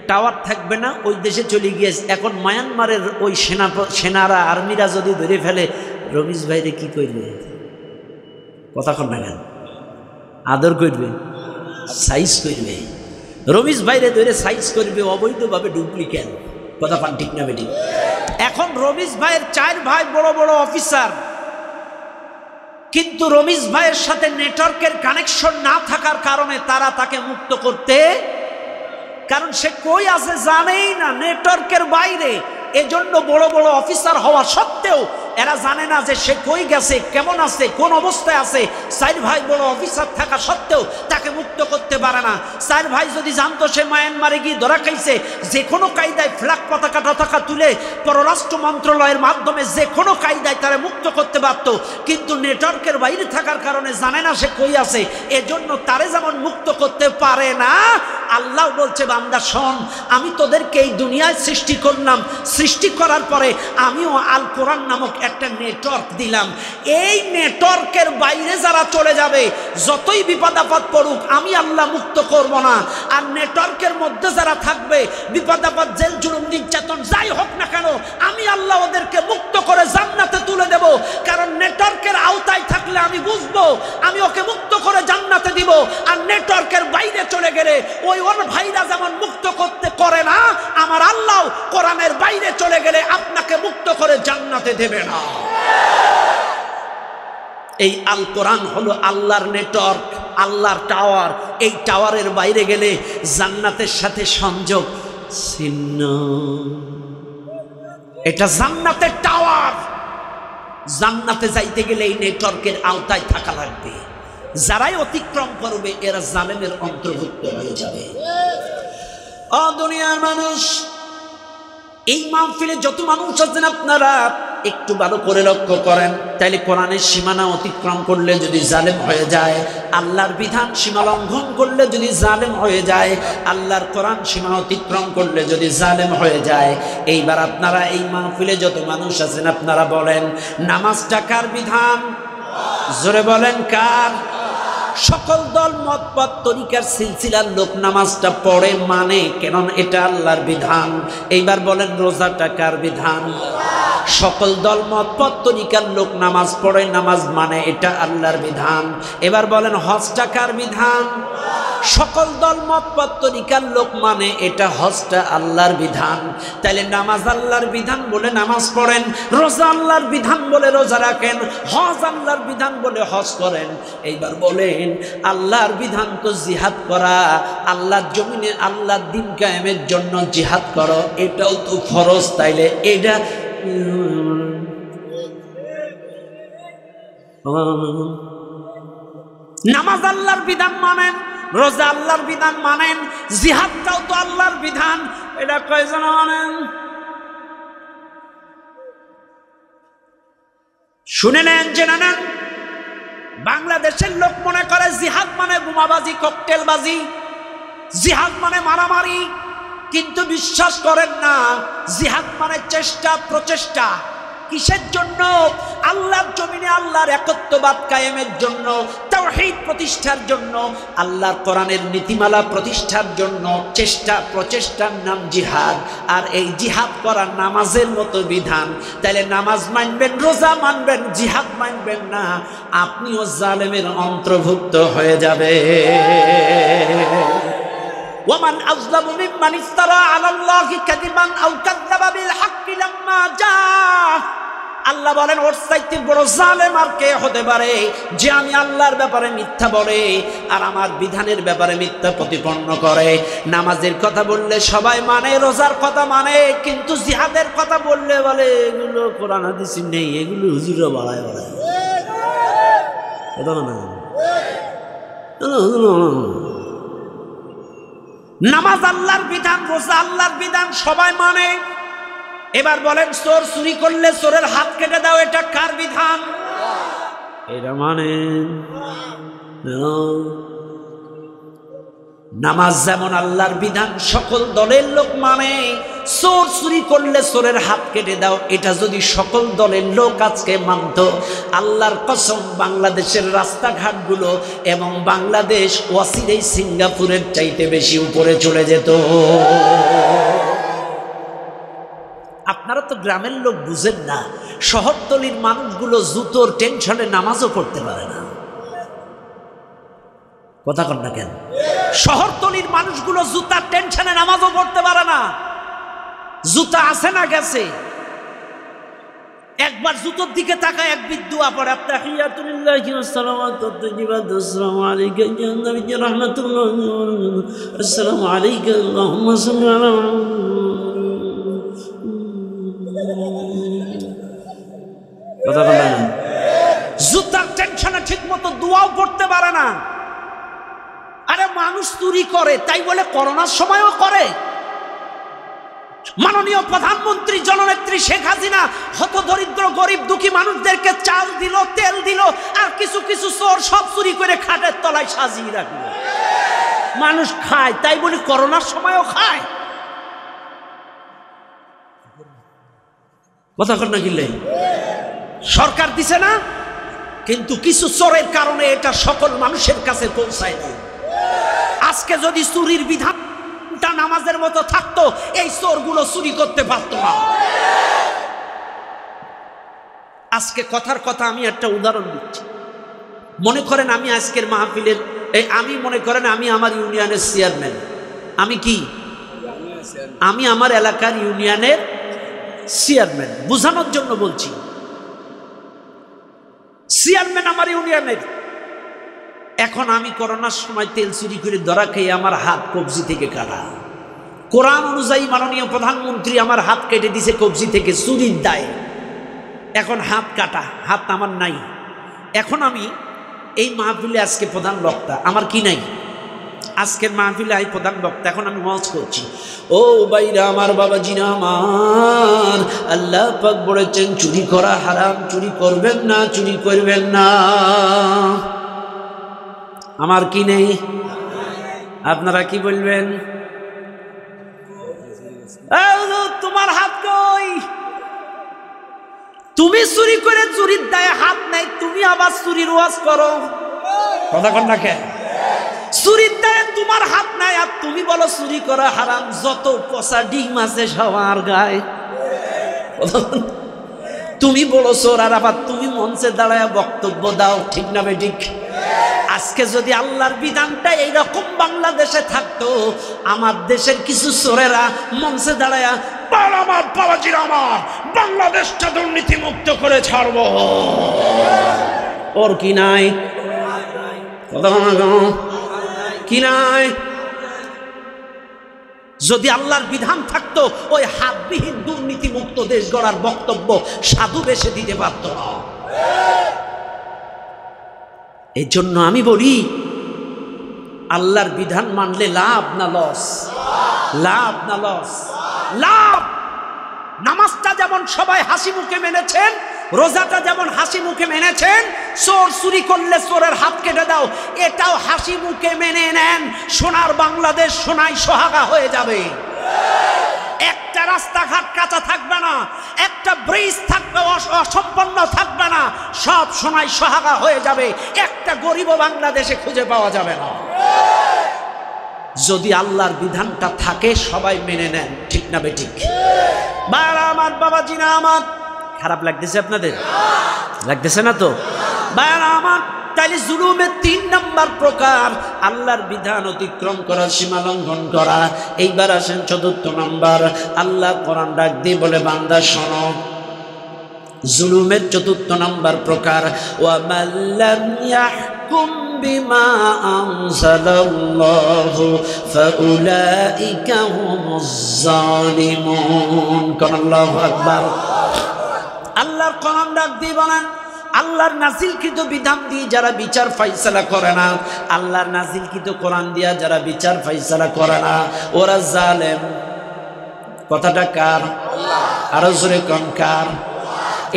টাওয়ার থাকবে না। ওই দেশে চলে গিয়েছে। এখন মায়ানমারের ওই সেনারা, আর্মিরা যদি ধরে ফেলে, রমিজ ভাইরে কি করবে? কথা কন না কেন? আদর করবে, সাইজ করবে। রমিজ ভাইরে ধরে সাইজ করবে, অবৈধভাবে ডুপ্লিকেট। কথা পান ঠিক না বেটি? এখন রমিজ ভাইয়ের 4 ভাই বড় বড় অফিসার, কিন্তু রমিজ ভাইয়ের সাথে নেটওয়ার্কের কানেকশন না থাকার কারণে তারা তাকে মুক্ত করতে, কারণ সে কই আছে জানেই না, নেটওয়ার্কের বাইরে। এজন্য বড় বড় অফিসার হওয়া সত্ত্বেও এরা জানে না যে সে কই গেছে, কেমন আছে, কোন অবস্থায় আছে। 4 ভাই বড় অফিসার থাকা সত্ত্বেও তাকে মুক্ত করতে পারে না। 4 ভাই যদি জানতো সে মায়ানমারে গিয়ে ধরা খাইছে, যে কোনো কায়দায় ফ্ল্যাগ পতাকা তুলে পররাষ্ট্র মন্ত্রণালয়ের মাধ্যমে যে কোনো কায়দায় তারা মুক্ত করতে পারত, কিন্তু নেটওয়ার্কের বাইরে থাকার কারণে জানে না সে কই আছে, এজন্য তারে যেমন মুক্ত করতে পারে না। আল্লাহ বলছে, বান্দা শোন, আমি তোদেরকে এই দুনিয়ায় সৃষ্টি করলাম, সৃষ্টি করার পরে আমিও আল কোরআন নামক একটা নেটওয়ার্ক দিলাম। এই নেটওয়ার্কের বাইরে যারা চলে যাবে, যতই বিপদ আপদ পড়ুক, আমি আল্লাহ মুক্ত করব না। আর নেটওয়ার্কের মধ্যে যারা থাকবে, বিপদ আপদ, জেল জুলুম, নির্যাতন যাই হোক না কেন, আমি আল্লাহ ওদেরকে মুক্ত করে জান্নাতে তুলে দেব। কারণ নেটওয়ার্কের আওতায় থাকলে আমি বুঝবো, আমি ওকে মুক্ত করে জান্নাতে দিব। আর নেটওয়ার্কের বাইরে চলে গেলে ওই ভাইরা যেমন মুক্ত করতে করে না, আমার আল্লাহ কোরআনের বাইরে চলে গেলে আপনাকে মুক্ত করে জান্নাতে দেবে না। এই আল কোরআন হলো আল্লাহর নেটওয়ার্ক, আল্লাহর টাওয়ার। এই টাওয়ারের বাইরে গেলে জান্নাতের সাথে সংযোগ ছিন্ন। এটা জান্নাতের টাওয়ার। জান্নাতে যাইতে গেলে এই নেটওয়ার্কের আওতায় থাকা লাগবে। যারাই অতিক্রম করবে এরা জালেমের অন্তর্ভুক্ত হয়ে যাবে। ও দুনিয়ার মানুষ, এই মাহফিলে যত মানুষ আছেন আপনারা একটু ভালো করে লক্ষ্য করেন, তাইলে কোরআনের সীমানা অতিক্রম করলে যদি জালেম হয়ে যায়, আল্লাহর বিধান সীমা লঙ্ঘন করলে যদি জালেম হয়ে যায়, আল্লাহর কোরআন সীমা অতিক্রম করলে যদি জালেম হয়ে যায়, এইবার আপনারা এই মাহফিলে যত মানুষ আছেন আপনারা বলেন, নামাজটা কার বিধান? জোরে বলেন কার? সকল দল মত পথ তরিকার সিলসিলার লোক নামাজটা পড়ে মানে, কেন এটা আল্লাহর বিধান। এইবার বলেন রোজাটা কার বিধান? সকল দল মত পথ তরিকার লোক নামাজ পড়ে, নামাজ মানে, এটা আল্লাহর বিধান। এবার বলেন হজটা কার বিধান? সকল দল মত পথ তরিকার লোক মানে, এটা হজটা আল্লাহর বিধান। তাইলে নামাজ আল্লাহর বিধান বলে নামাজ পড়েন, রোজা আল্লাহর বিধান বলে রোজা রাখেন, হজ আল্লাহর বিধান বলে হজ করেন। এইবার বলেন আল্লাহর বিধান তো জিহাদ করা, আল্লাহর জমিনে আল্লাহর দ্বীন কায়েমের জন্য জিহাদ করো, এটাও তো ফরজ। তাইলে এটা নামাজ আল্লাহর বিধান মানেন, রোজা আল্লাহর বিধান মানেন, জিহাদটাও তো আল্লাহর বিধান, এটা কয়জন মানেন? শুনে নেন, জেনে নেন। বাংলাদেশের লোক মনে করে জিহাদ মানে বোমাবাজি, ককটেলবাজি, জিহাদ মানে মারামারি, কিন্তু বিশ্বাস করেন না, জিহাদ মানে চেষ্টা, প্রচেষ্টা। কিসের জন্য? আল্লাহর জমিনে আল্লাহর একত্ববাদ কায়েমের জন্য, তাওহীদ প্রতিষ্ঠার জন্য, আল্লাহর কোরআনের নীতিমালা প্রতিষ্ঠার জন্য চেষ্টা, প্রচেষ্টার নাম জিহাদ। আর এই জিহাদ করা নামাজের মতো বিধান। তাইলে নামাজ মানবেন, রোজা মানবেন, জিহাদ মানবেন না, আপনিও জালেমের অন্তর্ভুক্ত হয়ে যাবে। ওয়ামান আযলামু মিম্মান ইফতারা আলাল্লাহি কাযিবান আও কাযযাবা বিল হাক্কি লাম্মা জাআ। আল্লাহ বলেন ওর চাইতে বড় জালেম আর কে হতে পারে, যে আমি আল্লাহর ব্যাপারে মিথ্যা বলে আর আমার বিধানের ব্যাপারে মিথ্যা প্রতিপন্ন করে। নামাজের কথা বললে সবাই মানে, রোজার কথা মানে, কিন্তু জিহাদের কথা বললে বলে এগুলো কোরআন হাদিসে নেই, এগুলো হুজুররা বাড়ায় বাড়ায় কথা না। নামাজ আল্লাহর বিধান, রোজা আল্লাহর বিধান, সবাই মানে। এবার বলেন চোর চুরি করলে চোরের হাত কেটে দাও, এটা কার বিধান? এটা মানে নামাজ যেমন আল্লাহর বিধান, সকল দলের লোক মানে। চোর চুরি করলে চোরের হাত কেটে দাও, এটা যদি সকল দলের লোক আজকে মানত, আল্লাহর কসম বাংলাদেশের রাস্তাঘাটগুলো এবং বাংলাদেশ ওয়াসিরেই সিঙ্গাপুরের চাইতে বেশি উপরে চলে যেত। আপনারা তো গ্রামের লোক বুঝেন না, শহরতলির মানুষগুলো জুতোর টেনশনে নামাজও পড়তে পারে না। কথা কন না কেন? শহরতলির মানুষগুলো জুতার টেনশনে নামাজও পড়তে পারে না। জুতা আছে না গেছে? একবার জুতোর দিকে তাকায় এক বিদুয়া পড়ে, আত্তাহিয়াতুলিল্লাহি ওয়াসসালামাতু তাইয়্যিবাতু আসসালামু আলাইকা ইয়া নবী রাহমাতুল্লাহি ওয়া বারাকাতুহু আসসালামু আলাইকা আল্লাহুম্মা সাল্লি আলা। কথা বলেন না, জুতার টেনশনে ঠিকমতো দোয়াও পড়তে পারে না। আরে মানুষ চুরি করে তাই বলে করোনার সময়ও করে? মাননীয় প্রধানমন্ত্রী জননেত্রী শেখ হাসিনা হতদরিদ্র গরিব দুঃখী মানুষদেরকে চাল দিল, তেল দিল, আর কিছু কিছু চোর সব চুরি করে খাটের তলায় সাজিয়ে রাখলো। মানুষ খায় তাই বলে করোনার সময়ও খায়? কথা কর না কিনলে সরকার দিছে না, কিন্তু কিছু চোরের কারণে এটা সকল মানুষের কাছে পৌঁছায় না। আজকে যদি চুরির বিধানটা নামাজের মতো থাকতো, এই চোরগুলো চুরি করতে পারত না। আজকে কথার কথা আমি একটা উদাহরণ দিচ্ছি। মনে করেন আমি আজকের মাহফিলের আমি মনে করেন আমি আমার ইউনিয়নের চেয়ারম্যান। আমি কি? আমি আমার এলাকার ইউনিয়নের চেয়ারম্যান। বোঝানোর জন্য বলছি, চেয়ারম্যান আমার ইউনিয়নের। এখন আমি করোনার সময় তেল চুরি করে ধরা খেয়ে আমার হাত কবজি থেকে কাটা। কোরআন অনুযায়ী মাননীয় প্রধানমন্ত্রী আমার হাত কেটে দিছে কবজি থেকে চুরির দায়ে। এখন হাত কাটা, হাত আমার নাই। এখন আমি এই মাহফিলে আজকে প্রধান বক্তা, আমার কি নাই? আজকের মাহফিলে আমি প্রধান বক্তা, এখন আমি ওয়াজ করছি। ও ভাইরা আমার, বাবাজিরা আমার, আল্লাহ পাক বলেছেন চুরি করা হারাম, চুরি করবেন না, চুরি করবেন না। আমার কি নেই? আপনারা কি বলবেন? তোমার হাত কই? তুমি চুরি করে চুরির দায়ে হাত নাই, তুমি আবার চুরির ওয়াজ করো। কথা কন না কেন? চুরির দায়ে তোমার হাত নাই আর তুমি বলো চুরি করা হারাম। যত পচা ডিম আছে সবার গায়ে। তুমি বলো চোর আর আবার তুমি মঞ্চে দাঁড়ায় বক্তব্য দাও, ঠিক না বেঠিক? আজকে যদি আল্লাহর বিধানটা এইরকম বাংলাদেশে থাকতো, আমার দেশের কিছু চোরেরা মঞ্চে দাঁড়ায় আমার বাবাজিরা আমার বাংলাদেশটা দুর্নীতি মুক্ত করে ছাড়বো, ওর কি নাই? কি নাই? যদি আল্লাহর বিধান থাকতো, ওই হাতবিহীন দুর্নীতি মুক্ত দেশ গড়ার বক্তব্য সাধু বেশে দিতে পারত না। এই জন্য আমি বলি, আল্লাহর বিধান মানলে লাভ না লস? লাভ না লস? লাভ। নামাজটা যেমন সবাই হাসি মুখে মেনেছেন, রোজাটা যেমন হাসি মুখে মেনেছেন, চোর চুরি করলে চোরের হাত কেটে দাও, এটাও হাসি মুখে মেনে নেন। সোনার বাংলাদেশ সোনায় সোহাগা হয়ে যাবে। একটা রাস্তাঘাট কাঁচা থাকবে না, একটা ব্রিজ থাকবে অসম্পন্ন থাকবে না, সব সোনায় সোহাগা হয়ে যাবে। একটা গরিব বাংলাদেশে খুঁজে পাওয়া যাবে না। যদি আল্লাহর বিধানটা থাকে সবাই মেনে নেন, ঠিক না বেঠিক? বাবা আমার, বাবাজিনা আমার, খারাপ লাগতেছে আপনাদের? লাগতেছে না তো? বাবা আমার, তাইলে জুলুমের 3 নাম্বার প্রকার আল্লাহর বিধান অতিক্রম করা, সীমা লঙ্ঘন করা। এইবার আসেন 4th নাম্বার। আল্লাহ কোরআন ডাক দিয়ে বলে, বান্দা শোনো, জুলুমের 4th নাম্বার প্রকার, ওয়া মাল্লাম ইয়াহকুম বিমা আনজালাল্লাহু ফাউলাইকা হুমুজ জালিমুন। কোন আল্লাহু আকবার। আল্লাহর কোরআন ডাক দিয়ে বলেন, আল্লাহর নাজিলকৃত বিধান দিয়ে যারা বিচার ফাইসালা করে না, আল্লাহর নাজিলকৃত কোরআন দিয়া যারা বিচার ফাইসালা করে না, ওরা জালেম। কথাটা কার? আরো জোরে কোন কার?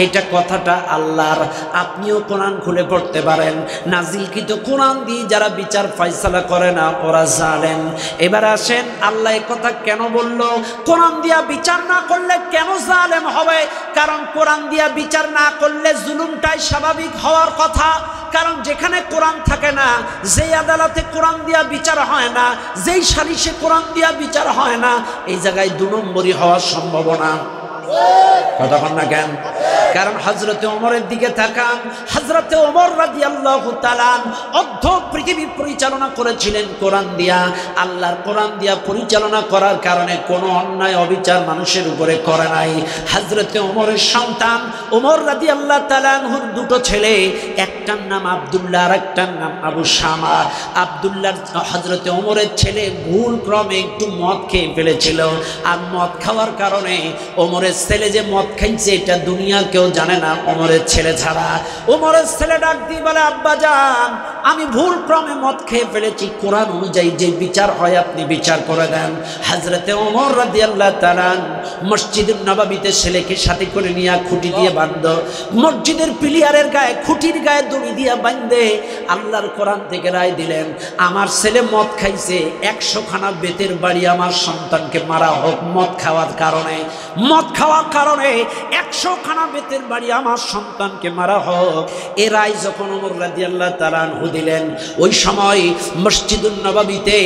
এটা কথাটা আল্লাহর। আপনিও কোরআন খুলে পড়তে পারেন, নাজিলকৃত কোরআন দিয়ে যারা বিচার ফাইসালা করে না ওরা জালেম। এবার আসেন, আল্লাহ এই কথা কেন বলল? কোরআন দিয়া বিচার না করলে কেন জালেম হবে? কারণ কোরআন দিয়া বিচার না করলে জুলুমটাই স্বাভাবিক হওয়ার কথা। কারণ যেখানে কোরআন থাকে না, যেই আদালতে কোরআন দিয়া বিচার হয় না, যেই সালিশে কোরআন দিয়া বিচার হয় না, এই জায়গায় 2 নম্বরই হওয়ার সম্ভাবনা। কথা বল না কেন? কারণ হযরতে ওমরের দিকে তাকান। হযরতে ওমর রাদিয়াল্লাহু তাআলা অর্ধ পৃথিবী পরিচালনা করেছিলেন কোরআন দিয়া। আল্লাহর কোরআন দিয়া পরিচালনা করার কারণে কোনো অন্যায় অবিচার মানুষের উপরে করে নাই। হযরতে ওমরের সন্তান ওমর রাদিয়াল্লাহু তাআলা আনহুর 2টো ছেলে, একটার নাম আব্দুল্লাহ আর একটার নাম আবু শামা। আব্দুল্লাহ হযরতে ওমরের ছেলে ভুল ক্রমে একটু মদ খেয়ে ফেলেছিল, আর মদ খাওয়ার কারণে ওমরের ছেলে যে মদ খাইছে এটা দুনিয়ার কেউ জানে না ওমরের ছেলে ছাড়া। ওমরের ছেলে ডাক দিয়ে বলে, আব্বা জান, আমি ভুল ক্রমে মদ খেয়ে ফেলেছি, কোরআন অনুযায়ী যে বিচার হয় আপনি বিচার করে দেন। হযরতে ওমর রাদিয়াল্লাহু তাআলা মসজিদুন নববীতে ছেলেকে সাথে করে নিয়ে খুঁটি দিয়ে বাঁধ, মসজিদের পিলিয়ারের গায়ে খুঁটির গায়ে দড়ি দিয়ে বাঁধে আল্লাহর কোরআন থেকে রায় দিলেন, আমার ছেলে মদ খাইছে, 100 খানা বেতের বাড়ি আমার সন্তানকে মারা হোক। মদ খাওয়ার কারণে 100 খানা বেতের বাড়ি আমার সন্তানকে মারা হোক। এ রায় যখন ওমর রাদিয়াল্লাহু তাআলা আনহু দিলেন, ওই সময় মসজিদুন নববীতে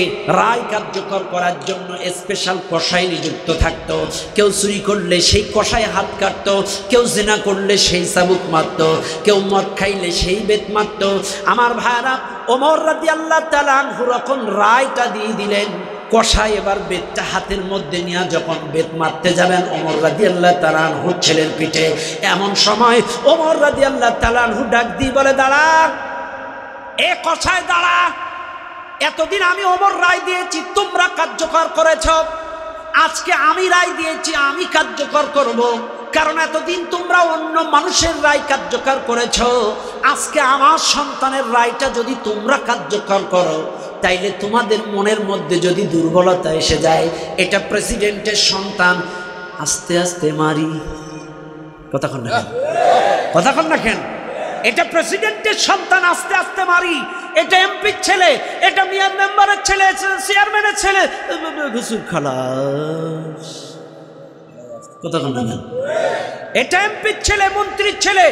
রায় কার্যকর করার জন্য স্পেশাল কসাই নিযুক্ত থাকতো। কেউ চুরি করলে সেই কসাই হাত কাটতো, কেউ জিনা করলে সেই চাবুক মারতো, কেউ মদ খাইলে সেই বেত মারতো। আমার ভাইরা, ওমর রাদিয়াল্লাহু তাআলা আনহু যখন রায়টা দিয়ে দিলেন, কসাই এবার বেতটা হাতের মধ্যে নিয়ে যখন বেত মারতে যাবেন ওমর রাদিয়াল্লাহু তাআলা আনহুর ছেলের পিঠে, এমন সময় ওমর রাদিয়াল্লাহু তাআলা আনহু ডাক দিয়ে বলে, দাঁড়া এ কসাই, দাঁড়া। এতদিন আমি ওমর রায় দিয়েছি, তোমরা কার্যকর করেছ, আজকে আমি রায় দিয়েছি, আমি কার্যকর করব। কারণ এতদিন তোমরা অন্য মানুষের রায় কার্যকর করেছ, আজকে আমার সন্তানের রায়টা যদি তোমরা কার্যকর করো তাইলে তোমাদের মনের মধ্যে যদি দুর্বলতা এসে যায়, এটা প্রেসিডেন্টের সন্তান, আস্তে আস্তে মারি। কথা কন না কেন? কথা কন না কেন? এটা প্রেসিডেন্টের সন্তান, আস্তে আস্তে মারি। এটা এমপির ছেলে, এটা মেয়র মেম্বারের ছেলে, চেয়ারম্যানের ছেলে, ঘুষুর খালাস। কথা কন না কেন? এটা এমপির ছেলে, মন্ত্রীর ছেলে।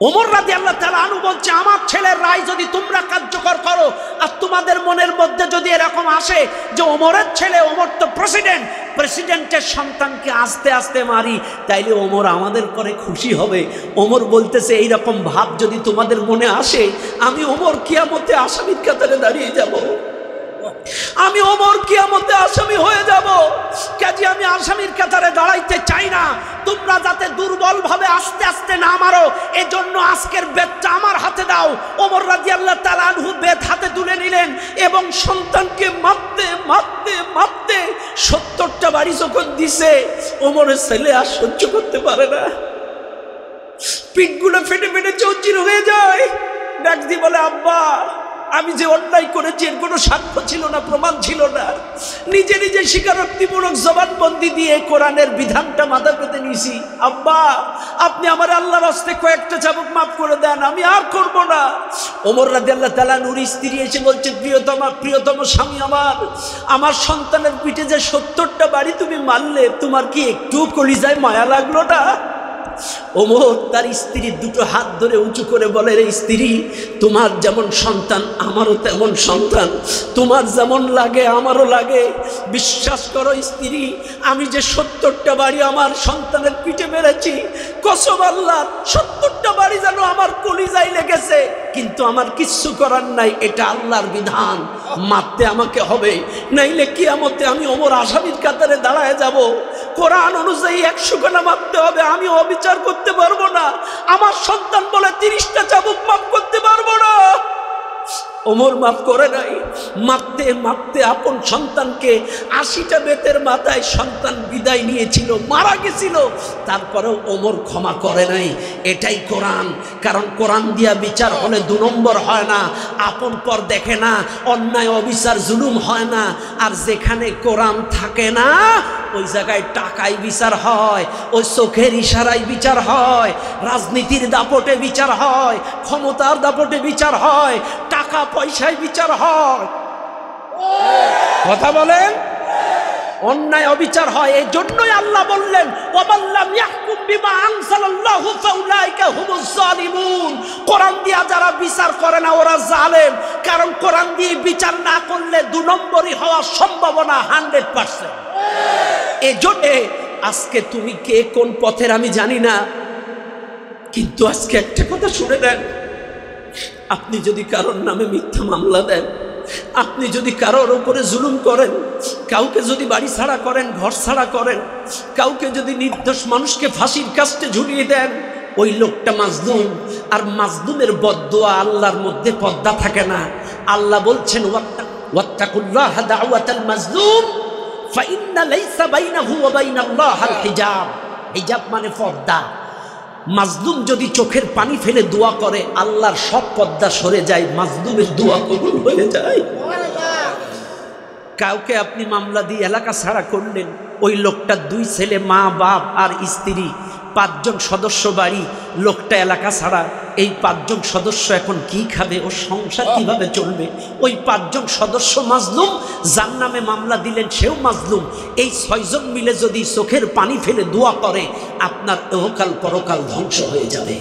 ওমর রাদিয়াল্লাহু তাআলা আনহু বলছে, আমার ছেলের রায় যদি তোমরা কার্যকর করো, আর তোমাদের মনের মধ্যে যদি এরকম আসে যে ওমরের ছেলে, ওমর তো প্রেসিডেন্ট, প্রেসিডেন্টের সন্তানকে আস্তে আস্তে মারি, তাইলে ওমর আমাদের করে খুশি হবে। ওমর বলতেছে, এইরকম ভাব যদি তোমাদের মনে আসে, আমি ওমর কিয়ামতে আসামির কাতারে দাঁড়িয়ে যাব। আমি ওমর কিয়ামতে আসামি হয়ে যাব। কাজে আমি আসামির কাতারে দাঁড়াইতে চাই না। তোমরা যাতে দুর্বল ভাবে আস্তে আস্তে না মারো, এজন্য আজকের বেতটা আমার হাতে দাও। ওমর রাদিয়াল্লাহু তাআলা আনহু বেত হাতে তুলে নিলেন এবং সন্তানকে মারতে মারতে মারতে 70টা বাড়ি যখন দিছে, ওমরের ছেলে আর সহ্য করতে পারে না, পিঠগুলো ফেটে ফেটে চৌচির হয়ে যায়। ডাক দিয়ে বলে, আব্বা, আমি যে অন্যায় করেছি এর কোনো সাক্ষ্য ছিল না, প্রমাণ ছিল না। নিজে নিজে স্বীকারোক্তিমূলক জবানবন্দি দিয়ে কোরআনের বিধানটা মাথা পেতে নিয়েছি। আব্বা, আপনি আমার আল্লাহর হস্তে কয়েকটা চাবুক মাফ করে দেন, আমি আর করব না। ওমর রাদিয়াল্লাহু তাআলা নূর স্ত্রী এসে বলছে, প্রিয়তম স্বামী আমার, আমার সন্তানের পিঠে যে 70টা বাড়ি তুমি মারলে, তোমার কি একটু কলিজায় মায়া লাগলো না? ওমর তার স্ত্রীর দুটো হাত ধরে উঁচু করে বলে, রে স্ত্রী, তোমার যেমন সন্তান আমারও তেমন সন্তান, তোমার যেমন লাগে আমারও লাগে। বিশ্বাস করো স্ত্রী, আমি যে 70টা বাড়ি আমার সন্তানের পিঠে মেরেছি, কসম আল্লাহ, 70টা বাড়ি যেন আমার কলিজায় লেগেছে, কিন্তু আমার কিচ্ছু করার নাই, এটা আল্লাহর বিধান, মারতে আমাকে হবে, নাইলে কিয়ামতে আমি ওমর আসামির কাতারে দাঁড়ায় যাব। কোরআন অনুযায়ী 100 খানা মারতে হবে, আমি অবিচার করতে পারবো না। আমার সন্তান বলে 30টা চাবুক মাফ করতে পারবো না। ওমর মাফ করে নাই। মারতে মারতে আপন সন্তানকে 80টা বেতের মাথায় সন্তান বিদায় নিয়েছিল, মারা গেছিল, তারপরেও ওমর ক্ষমা করে নাই। এটাই কোরআন। কারণ কোরআন দিয়া বিচার হলে 2 নম্বর হয় না, আপন পর দেখে না, অন্যায় অবিচার জুলুম হয় না। আর যেখানে কোরআন থাকে না, ওই জায়গায় টাকায় বিচার হয়, ওই চোখের ইশারায় বিচার হয়, রাজনীতির দাপটে বিচার হয়, ক্ষমতার দাপটে বিচার হয়, টাকা পয়সায় বিচার হয়। কথা বলেন, অন্যায় অবিচার হয়। এই জন্যই আল্লাহ বললেন, ওয়াল্লাম ইয়াহকুম বিমা আনজালাল্লাহু ফাউলাইকা হুমুজ জালিমুন। কোরআন দিয়া যারা বিচার করে না ওরা জালেম। কারণ কোরআন দিয়ে বিচার না করলে 2 নম্বরই হওয়ার সম্ভাবনা 100%। এই জন্য আজকে তুমি কে কোন পথের আমি জানি না, কিন্তু আজকে একটা কথা শুনে নেন, আপনি যদি কারোর নামে মিথ্যা মামলা দেন, আপনি যদি কারোর উপরে জুলুম করেন, কাউকে যদি বাড়ি ছাড়া করেন, ঘর ছাড়া করেন, কাউকে যদি নির্দোষ মানুষকে ফাঁসির কাস্টে ঝুলিয়ে দেন, ওই লোকটা মাজলুম। আর মাজলুমের বদদোয়া আল্লাহর মধ্যে পর্দা থাকে না। আল্লাহ বলছেন, ওয়াত্তাকুল্লাহা দাওয়াতাল মাজলুম ফাইন্না লাইসা বাইনাহু ওয়া বাইনাল্লাহিল হিজাব। হিজাব মানে পর্দা। মাজলুম যদি চোখের পানি ফেলে দোয়া করে, আল্লাহর সব পর্দা সরে যায়, মাজলুমের দোয়া কবুল হয়ে যায়। কাউকে আপনি মামলা দিয়ে এলাকা ছাড়া করলেন, ওই লোকটার 2 ছেলে, মা, বাপ আর স্ত্রী, 5 জন সদস্য বাড়ি, লোকটা এলাকা ছাড়া। এই 5 জন সদস্য এখন কি খাবে, ও সংসার কিভাবে চলবে? ওই 5 জন সদস্য মাজলুম, যার নামে মামলা দিলেন সেও মাজলুম। এই 6 জন মিলে যদি চোখের পানি ফেলে দোয়া করে, আপনার ইহকাল পরকাল ধ্বংস হয়ে যাবে।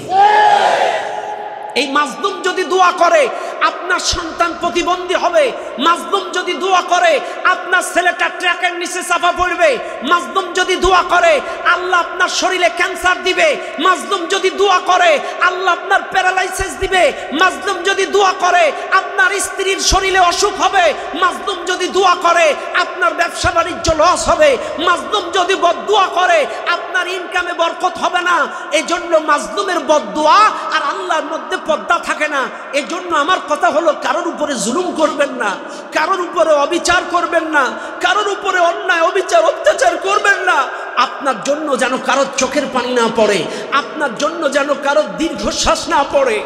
এই মাজলুম যদি দোয়া করে, আপনার সন্তান প্রতিবন্ধী হবে। মাজলুম যদি দোয়া করে, আপনার ছেলেটা ট্রাকের নিচে চাপা পড়বে। মাজলুম যদি দোয়া করে, আল্লাহ আপনার শরীরে ক্যান্সার দিবে। মাজলুম যদি দোয়া করে, আল্লাহ আপনার প্যারালাইসিস দিবে। মাজলুম যদি দোয়া করে, আপনার স্ত্রীর শরীরে অসুখ হবে। মাজলুম যদি দোয়া করে, আপনার ব্যবসা বাণিজ্য লস হবে। মাজলুম যদি বদদোয়া করে, আপনার ইনকামে বরকত হবে না। এই জন্য মাজলুমের বদদোয়া আর আল্লাহর মধ্যে পর্দা থাকে না। এই জন্য আমার কথা হলো, কারোর উপরে জুলুম করবেন না, কারোর উপরে অবিচার করবেন না, কারোর উপরে অন্যায় অবিচার অত্যাচার করবেন না। আপনার জন্য যেন কারোর চোখের পানি না পড়ে, আপনার জন্য যেন কারোর দীর্ঘশ্বাস না পড়ে।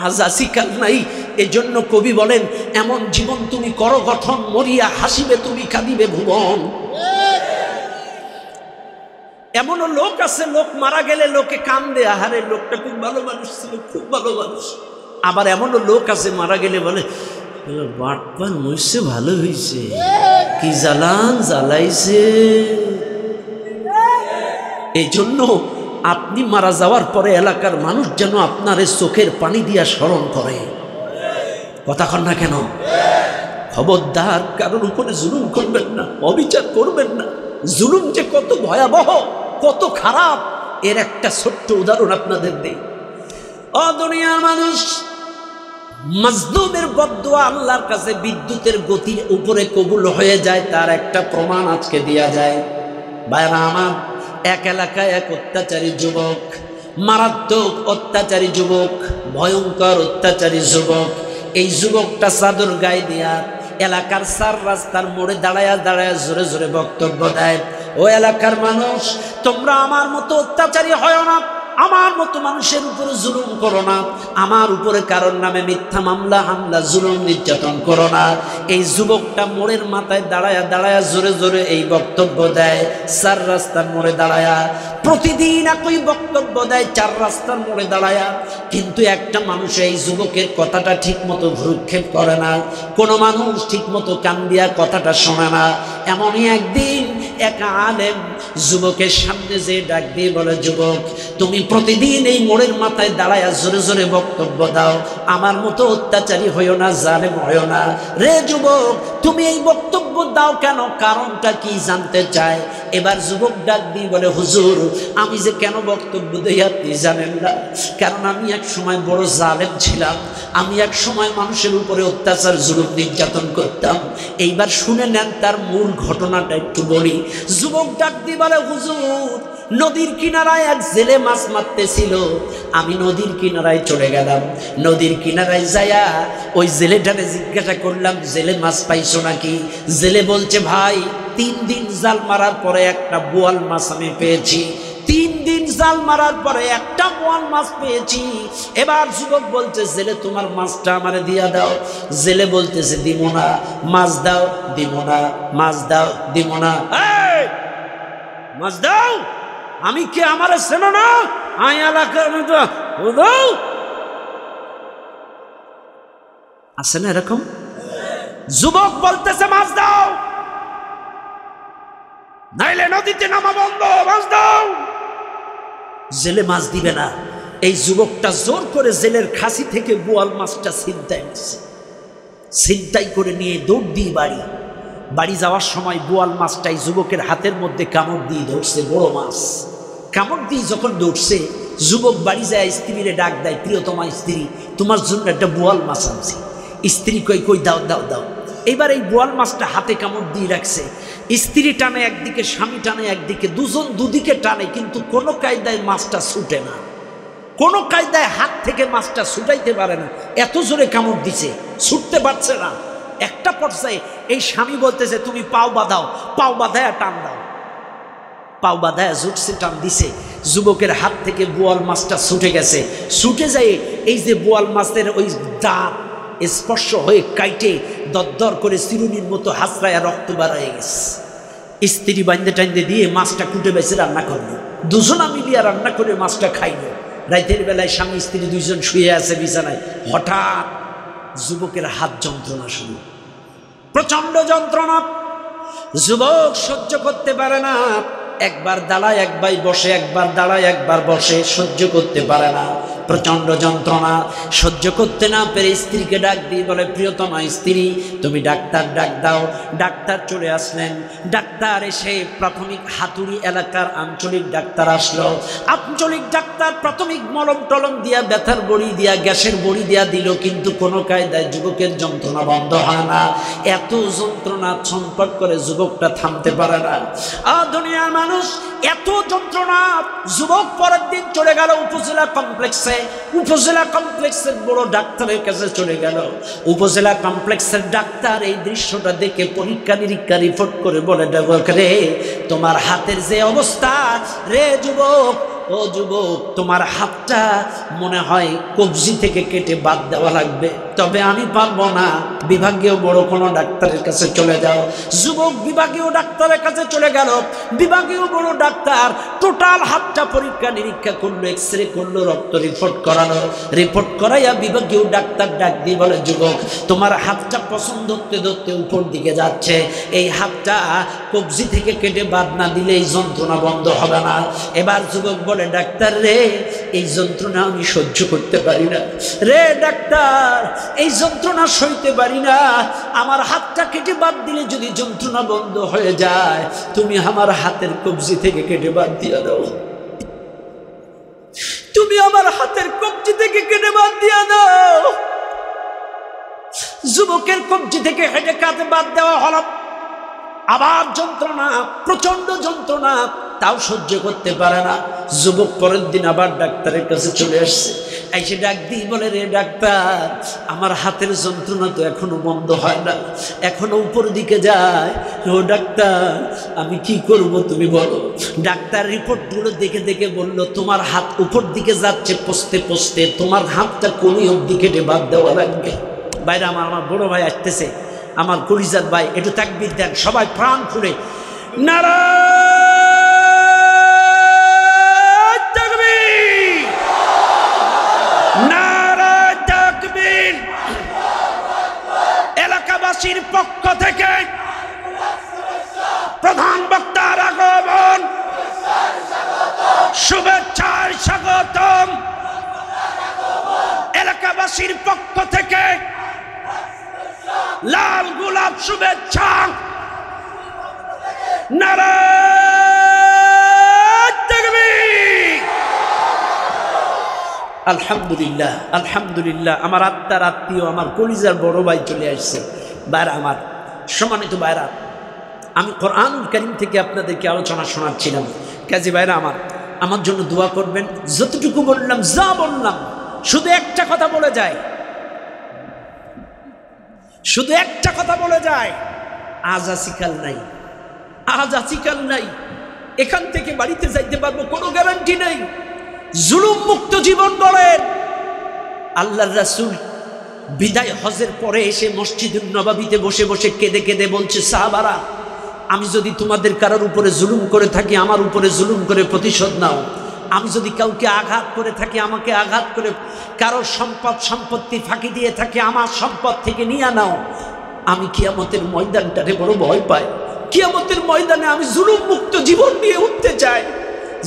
আজ আসি কাল নাই। এজন্য কবি বলেন, এমন জীবন তুমি করো গঠন, মরিয়া হাসিবে তুমি কাঁদিবে ভুবন। এমনও লোক আছে, লোক মারা গেলে লোকে কান্দে, আহারে লোকটা খুব ভালো মানুষ ছিল, খুব ভালো মানুষ। আবার এমনও লোক আছে মারা গেলে বলে, বাটপার মরছে ভালো হয়েছে, কি জ্বালান জ্বালাইছে। এই জন্য আপনি মারা যাওয়ার পরে এলাকার মানুষ যেন আপনার চোখের পানি দিয়া স্মরণ করে। কথা কন না কেন? খবরদার কারোর উপরে জুলুম করবেন না, অবিচার করবেন না। জুলুম যে কত ভয়াবহ, কত খারাপ, এর একটা ছোট্ট উদাহরণ আপনাদের দেই। ও দুনিয়ার মানুষ, মাজলুমের বদদুয়া আল্লাহর কাছে বিদ্যুতের গতির উপরে কবুল হয়ে যায়, তার একটা প্রমাণ আজকে দেয়া যায়। ভাইরা আমার, এক এলাকায় এক অত্যাচারী যুবক, মারাত্মক অত্যাচারী যুবক, ভয়ঙ্কর অত্যাচারী যুবক। এই যুবকটা চাদর গায়ে দিয়া এলাকার চার রাস্তার মোড়ে দাঁড়ায়া দাঁড়ায়া জোরে জোরে বক্তব্য দেয়, ও এলাকার মানুষ, তোমরা আমার মতো অত্যাচারী হয় না, আমার মতো মানুষের উপরে জুলুম করো না, আমার উপরে কারোর নামে মিথ্যা মামলা হামলা জুলুম নির্যাতন করো না। এই যুবকটা মোড়ের মাথায় দাঁড়ায়া দাঁড়ায়া জোরে জোরে এই বক্তব্য দেয়, চার রাস্তার মোড়ে দাঁড়ায়া। প্রতিদিন একই বক্তব্য দেয় চার রাস্তার মোড়ে দাঁড়ায়া, কিন্তু একটা মানুষ এই যুবকের কথাটা ঠিক মতো ভ্রুক্ষেপ করে না, কোনো মানুষ ঠিক মতো কান দিয়া কথাটা শোনে না। এমনই একদিন এক আলেম যুবকের সামনে যে ডাক দিয়ে বলে, যুবক, তুমি প্রতিদিন এই মোড়ের মাথায় দাঁড়ায়া জোরে জোরে বক্তব্য দাও, আমার মতো অত্যাচারী হইও না, জালেম হইও না। রে যুবক, তুমি এই বক্তব্য দাও কেন, কারণটা কি জানতে চায়। এবার যুবক ডাক দিয়ে বলে, হুজুর, আমি যে কেন বক্তব্য দেই আপনি জানেন না, কারণ আমি এক সময় বড় জালেম ছিলাম, আমি এক সময় মানুষের উপরে অত্যাচার জুলুম নির্যাতন করতাম। এইবার শুনে নেন তার মূল ঘটনাটা একটু বলি। যুবক ডাক দিয়ে বলে, হুজুর, নদীর কিনারায় এক জেলে মাছ মারতেছিল, আমি নদীর কিনারায় চলে গেলাম। নদীর কিনারায় যায়া ওই জেলেটারে জিজ্ঞাসা করলাম, জেলে মাছ পাইছো নাকি? জেলে বলছে, ভাই, 3 দিন জাল মারার পরে একটা বোয়াল মাছ আমি পেয়েছি, 3 দিন জাল মারার পরে একটা বোয়াল মাছ পেয়েছি। এবার যুবক বলছে, জেলে তোমার মাছটা আমারে দিয়া দাও। জেলে বলতেছে, দিব না। মাছ দাও, দিব না। মাছ দাও, দিব না। মাছ দাও, আমি কে আমারে চেনো না? আই এলাকার আছে না এরকম? যুবক বলতেছে, মাছ দাও, নাইলে নদীতে নামা বন্ধ, মাছ দাও। জেলে মাছ দিবে না। এই যুবকটা জোর করে জেলের খাসি থেকে বোয়াল মাছটা ছিনতাই করে নিয়ে দৌড় দিয়ে বাড়ি যাওয়ার সময় বোয়াল মাছটাই যুবকের হাতের মধ্যে কামড় দিয়ে ধরছে, বড় মাছ। কামড় দিয়ে যখন দৌড়ছে, যুবক বাড়ি যায় স্ত্রীরে ডাক দেয়, প্রিয়তমা স্ত্রী, তোমার জন্য একটা বোয়াল মাছ আনছি। স্ত্রী কই দাও দাও দাও। এবার এই বোয়াল মাছটা হাতে কামড় দিয়ে রাখছে, স্ত্রী টানে একদিকে, স্বামী টানে একদিকে, দুজন দুদিকে টানে, কিন্তু কোনো কায়দায় মাছটা ছুটে না, কোনো কায়দায় হাত থেকে মাছটা ছুটাইতে পারে না, এত জোরে কামড় দিছে, ছুটতে পারছে না। একটা পর্যায়ে এই স্বামী বলতেছে, তুমি পাও বাঁধাও, পাও বাঁধায় টান দাও। পাও বাঁধায় জুটছে, টান দিছে, যুবকের হাত থেকে বোয়াল মাছটা ছুটে গেছে। ছুটে যায়, এই যে বোয়াল মাছের ওই দাঁত স্পর্শ হয়ে কাইটে দরদর করে চিরুনির মতো হাসরায়া রক্ত বার হয়ে গেছে। স্ত্রী বান্ধে টাইন্দে দিয়ে মাছটা কুটে বেছে রান্না করলো, দুজনা মিলিয়া রান্না করে মাছটা খাইলো। রাতের বেলায় স্বামী স্ত্রী দুইজন শুয়ে আছে বিছানায়, হঠাৎ যুবকের হাত যন্ত্রণা শুরু, প্রচন্ড যন্ত্রণা। যুবক সহ্য করতে পারে না, একবার দাঁড়ায় একবার বসে, একবার দাঁড়ায় একবার বসে, সহ্য করতে পারে না, প্রচন্ড যন্ত্রণা। সহ্য করতে না পেরে স্ত্রীকে ডাক দিয়ে বলে, প্রিয়তমা স্ত্রী, তুমি ডাক্তার ডাক দাও। ডাক্তার চলে আসলেন। ডাক্তার এসে প্রাথমিক হাতুড়ি এলাকার আঞ্চলিক ডাক্তার আসলো। আঞ্চলিক ডাক্তার প্রাথমিক মলম টলম দিয়া, ব্যথার বড়ি দিয়া, গ্যাসের বড়ি দিয়া দিল, কিন্তু কোনো কায়দায় যুবকের যন্ত্রণা বন্ধ হয় না। এত যন্ত্রণা ছটফট করে, যুবকটা থামতে পারে না। দুনিয়ার মানুষ, এত যন্ত্রণা। যুবক পরের দিন চলে গেল উপজেলা কমপ্লেক্সে। উপজেলা কমপ্লেক্সের বড় ডাক্তারের কাছে চলে গেল। উপজেলা কমপ্লেক্সের ডাক্তার এই দৃশ্যটা দেখে পরীক্ষা নিরীক্ষা রিপোর্ট করে বলে, রে, তোমার হাতের যে অবস্থা, রে যুবক, ও যুবক, তোমার হাতটা মনে হয় কবজি থেকে কেটে বাদ দেওয়া লাগবে, তবে আমি পারবো না, বিভাগীয় বড় কোনো ডাক্তারের কাছে চলে যাও। যুবক বিভাগীয় ডাক্তারের কাছে চলে গেল। বিভাগীয় বড় ডাক্তার টোটাল হাতটা পরীক্ষা নিরীক্ষা করলো, এক্সরে করলো, রক্ত রিপোর্ট করানো, রিপোর্ট করাইয়া বিভাগীয় ডাক্তার ডাক দিয়ে বলে, যুবক তোমার হাতটা পছন্দ ধরতে ধরতে উপর দিকে যাচ্ছে, এই হাতটা কবজি থেকে কেটে বাদ না দিলে এই যন্ত্রণা বন্ধ হবে না। এবার যুবক বলে, ডাক্তার রে, এই যন্ত্রণা আমি সহ্য করতে পারি না রে ডাক্তার, এই যন্ত্রণা সইতে পারি না, আমার হাতটা কেটে বাদ দিলে যদি যন্ত্রণা বন্ধ হয়ে যায়, তুমি আমার হাতের কবজি থেকে কেটে বাদ দিয়ে দাও, তুমি আমার হাতের কবজি থেকে কেটে বাদ দিয়ে দাও। যুবকের কবজি থেকে হেঁটে কাটে বাদ দেওয়া হলো। আবার যন্ত্রণা, প্রচন্ড যন্ত্রণা, তাও সহ্য করতে পারে না। যুবক পরের দিন আবার ডাক্তারের কাছে চলে আসছে। এসে ডাক দিয়ে বলে, রে ডাক্তার, আমার হাতের যন্ত্রণা তো এখনো বন্ধ হয় না, এখনো উপর দিকে যায়। ও ডাক্তার, আমি কি করব তুমি বলো। ডাক্তার রিপোর্টগুলো দেখে দেখে বলল, তোমার হাত উপর দিকে যাচ্ছে পচতে পচতে, তোমার হাতটা কোনি অবধি কেটে বাদ দেওয়া লাগবে। বাইরে আমার বড় ভাই আসতেছে, আমার কলিজার ভাই, একটু তাকবীর দেন সবাই প্রাণ খুলে। নারায়ে তাকবীর, নারায়ে তাকবীর। এলাকাবাসীর পক্ষ থেকে প্রধান বক্তার আগমন, শুভেচ্ছার স্বাগতম। এলাকাবাসীর পক্ষ থেকে লাল গোলাপ শুভেচ্ছা। নারায়ে তাকবীর। আলহামদুলিল্লাহ, আলহামদুলিল্লাহ। আমার আত্মার আত্মীয়, আমার কলিজার বড় ভাই চলে আসছে। বাইরা আমার সম্মানিত বাইরা, আমি কোরআনুল কারীম থেকে আপনাদেরকে আলোচনা শোনাচ্ছিলাম। কাজী ভাইরা আমার জন্য দোয়া করবেন। যতটুকু বললাম, যা বললাম, শুধু একটা কথা বলে যায়, শুধু একটা কথা বলে যায়, আজ আছি কাল নাই, আজ আছি কাল নাই। এখান থেকে বাড়িতে যাইতে পারবো কোনো গ্যারান্টি নেই। জুলুম মুক্ত জীবন গড়েন। আল্লাহর রাসূল বিদায় হজের পরে এসে মসজিদুন নববীতে বসে বসে কেঁদে কেঁদে বলছে, সাহাবারা, আমি যদি তোমাদের কারোর উপরে জুলুম করে থাকি, আমার উপরে জুলুম করে প্রতিশোধ নাও। আমি যদি কাউকে আঘাত করে থাকি, আমাকে আঘাত করে, কারোর সম্পত্তি ফাঁকি দিয়ে থাকি, আমার সম্পদ থেকে নিয়ে নাও। আমি কিয়ামতের ময়দানটারে বড় ভয় পাই। কিয়ামতের ময়দানে আমি জুলুম মুক্ত জীবন নিয়ে উঠতে চাই।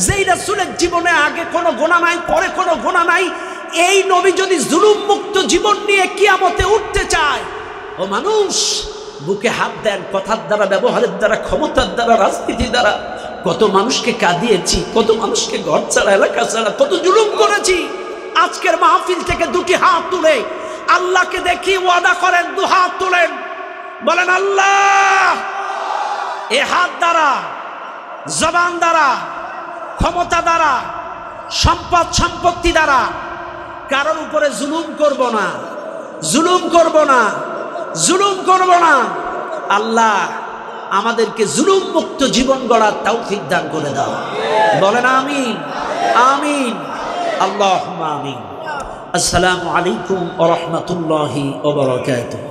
যেই রাসূলের জীবনে আগে কোনো গুনাহ নাই, পরে কোনো গুনাহ নাই, এই নবী যদি জুলুম মুক্ত জীবন নিয়ে কিয়ামতে উঠতে চায়, ও মানুষ, বুকে হাত দেন। কথার দ্বারা, ব্যবহারের দ্বারা, ক্ষমতার দ্বারা, রাজনীতির দ্বারা কত মানুষকে কাঁদিয়েছি, কত মানুষকে ঘর ছাড়া, এলাকা ছাড়া, কত জুলুম করেছি। আজকের মাহফিল থেকে দুটি হাত তুলে আল্লাহকে দেখি ওয়াদা করেন, দু হাত তুলেন, বলেন, আল্লাহ, এ হাত দ্বারা, জবান দ্বারা, ক্ষমতা দ্বারা, সম্পত্তি দ্বারা কারোর উপরে জুলুম করব না, জুলুম করব না, জুলুম করব না। আল্লাহ, আমাদেরকে জুলুম মুক্ত জীবন গড়ার তৌফিক দান করে দাও। বলেন আমিন, আমিন, আল্লাহুম্মা আমিন। আসসালামু আলাইকুম ওয়া রাহমাতুল্লাহি ওয়া বারাকাতুহু।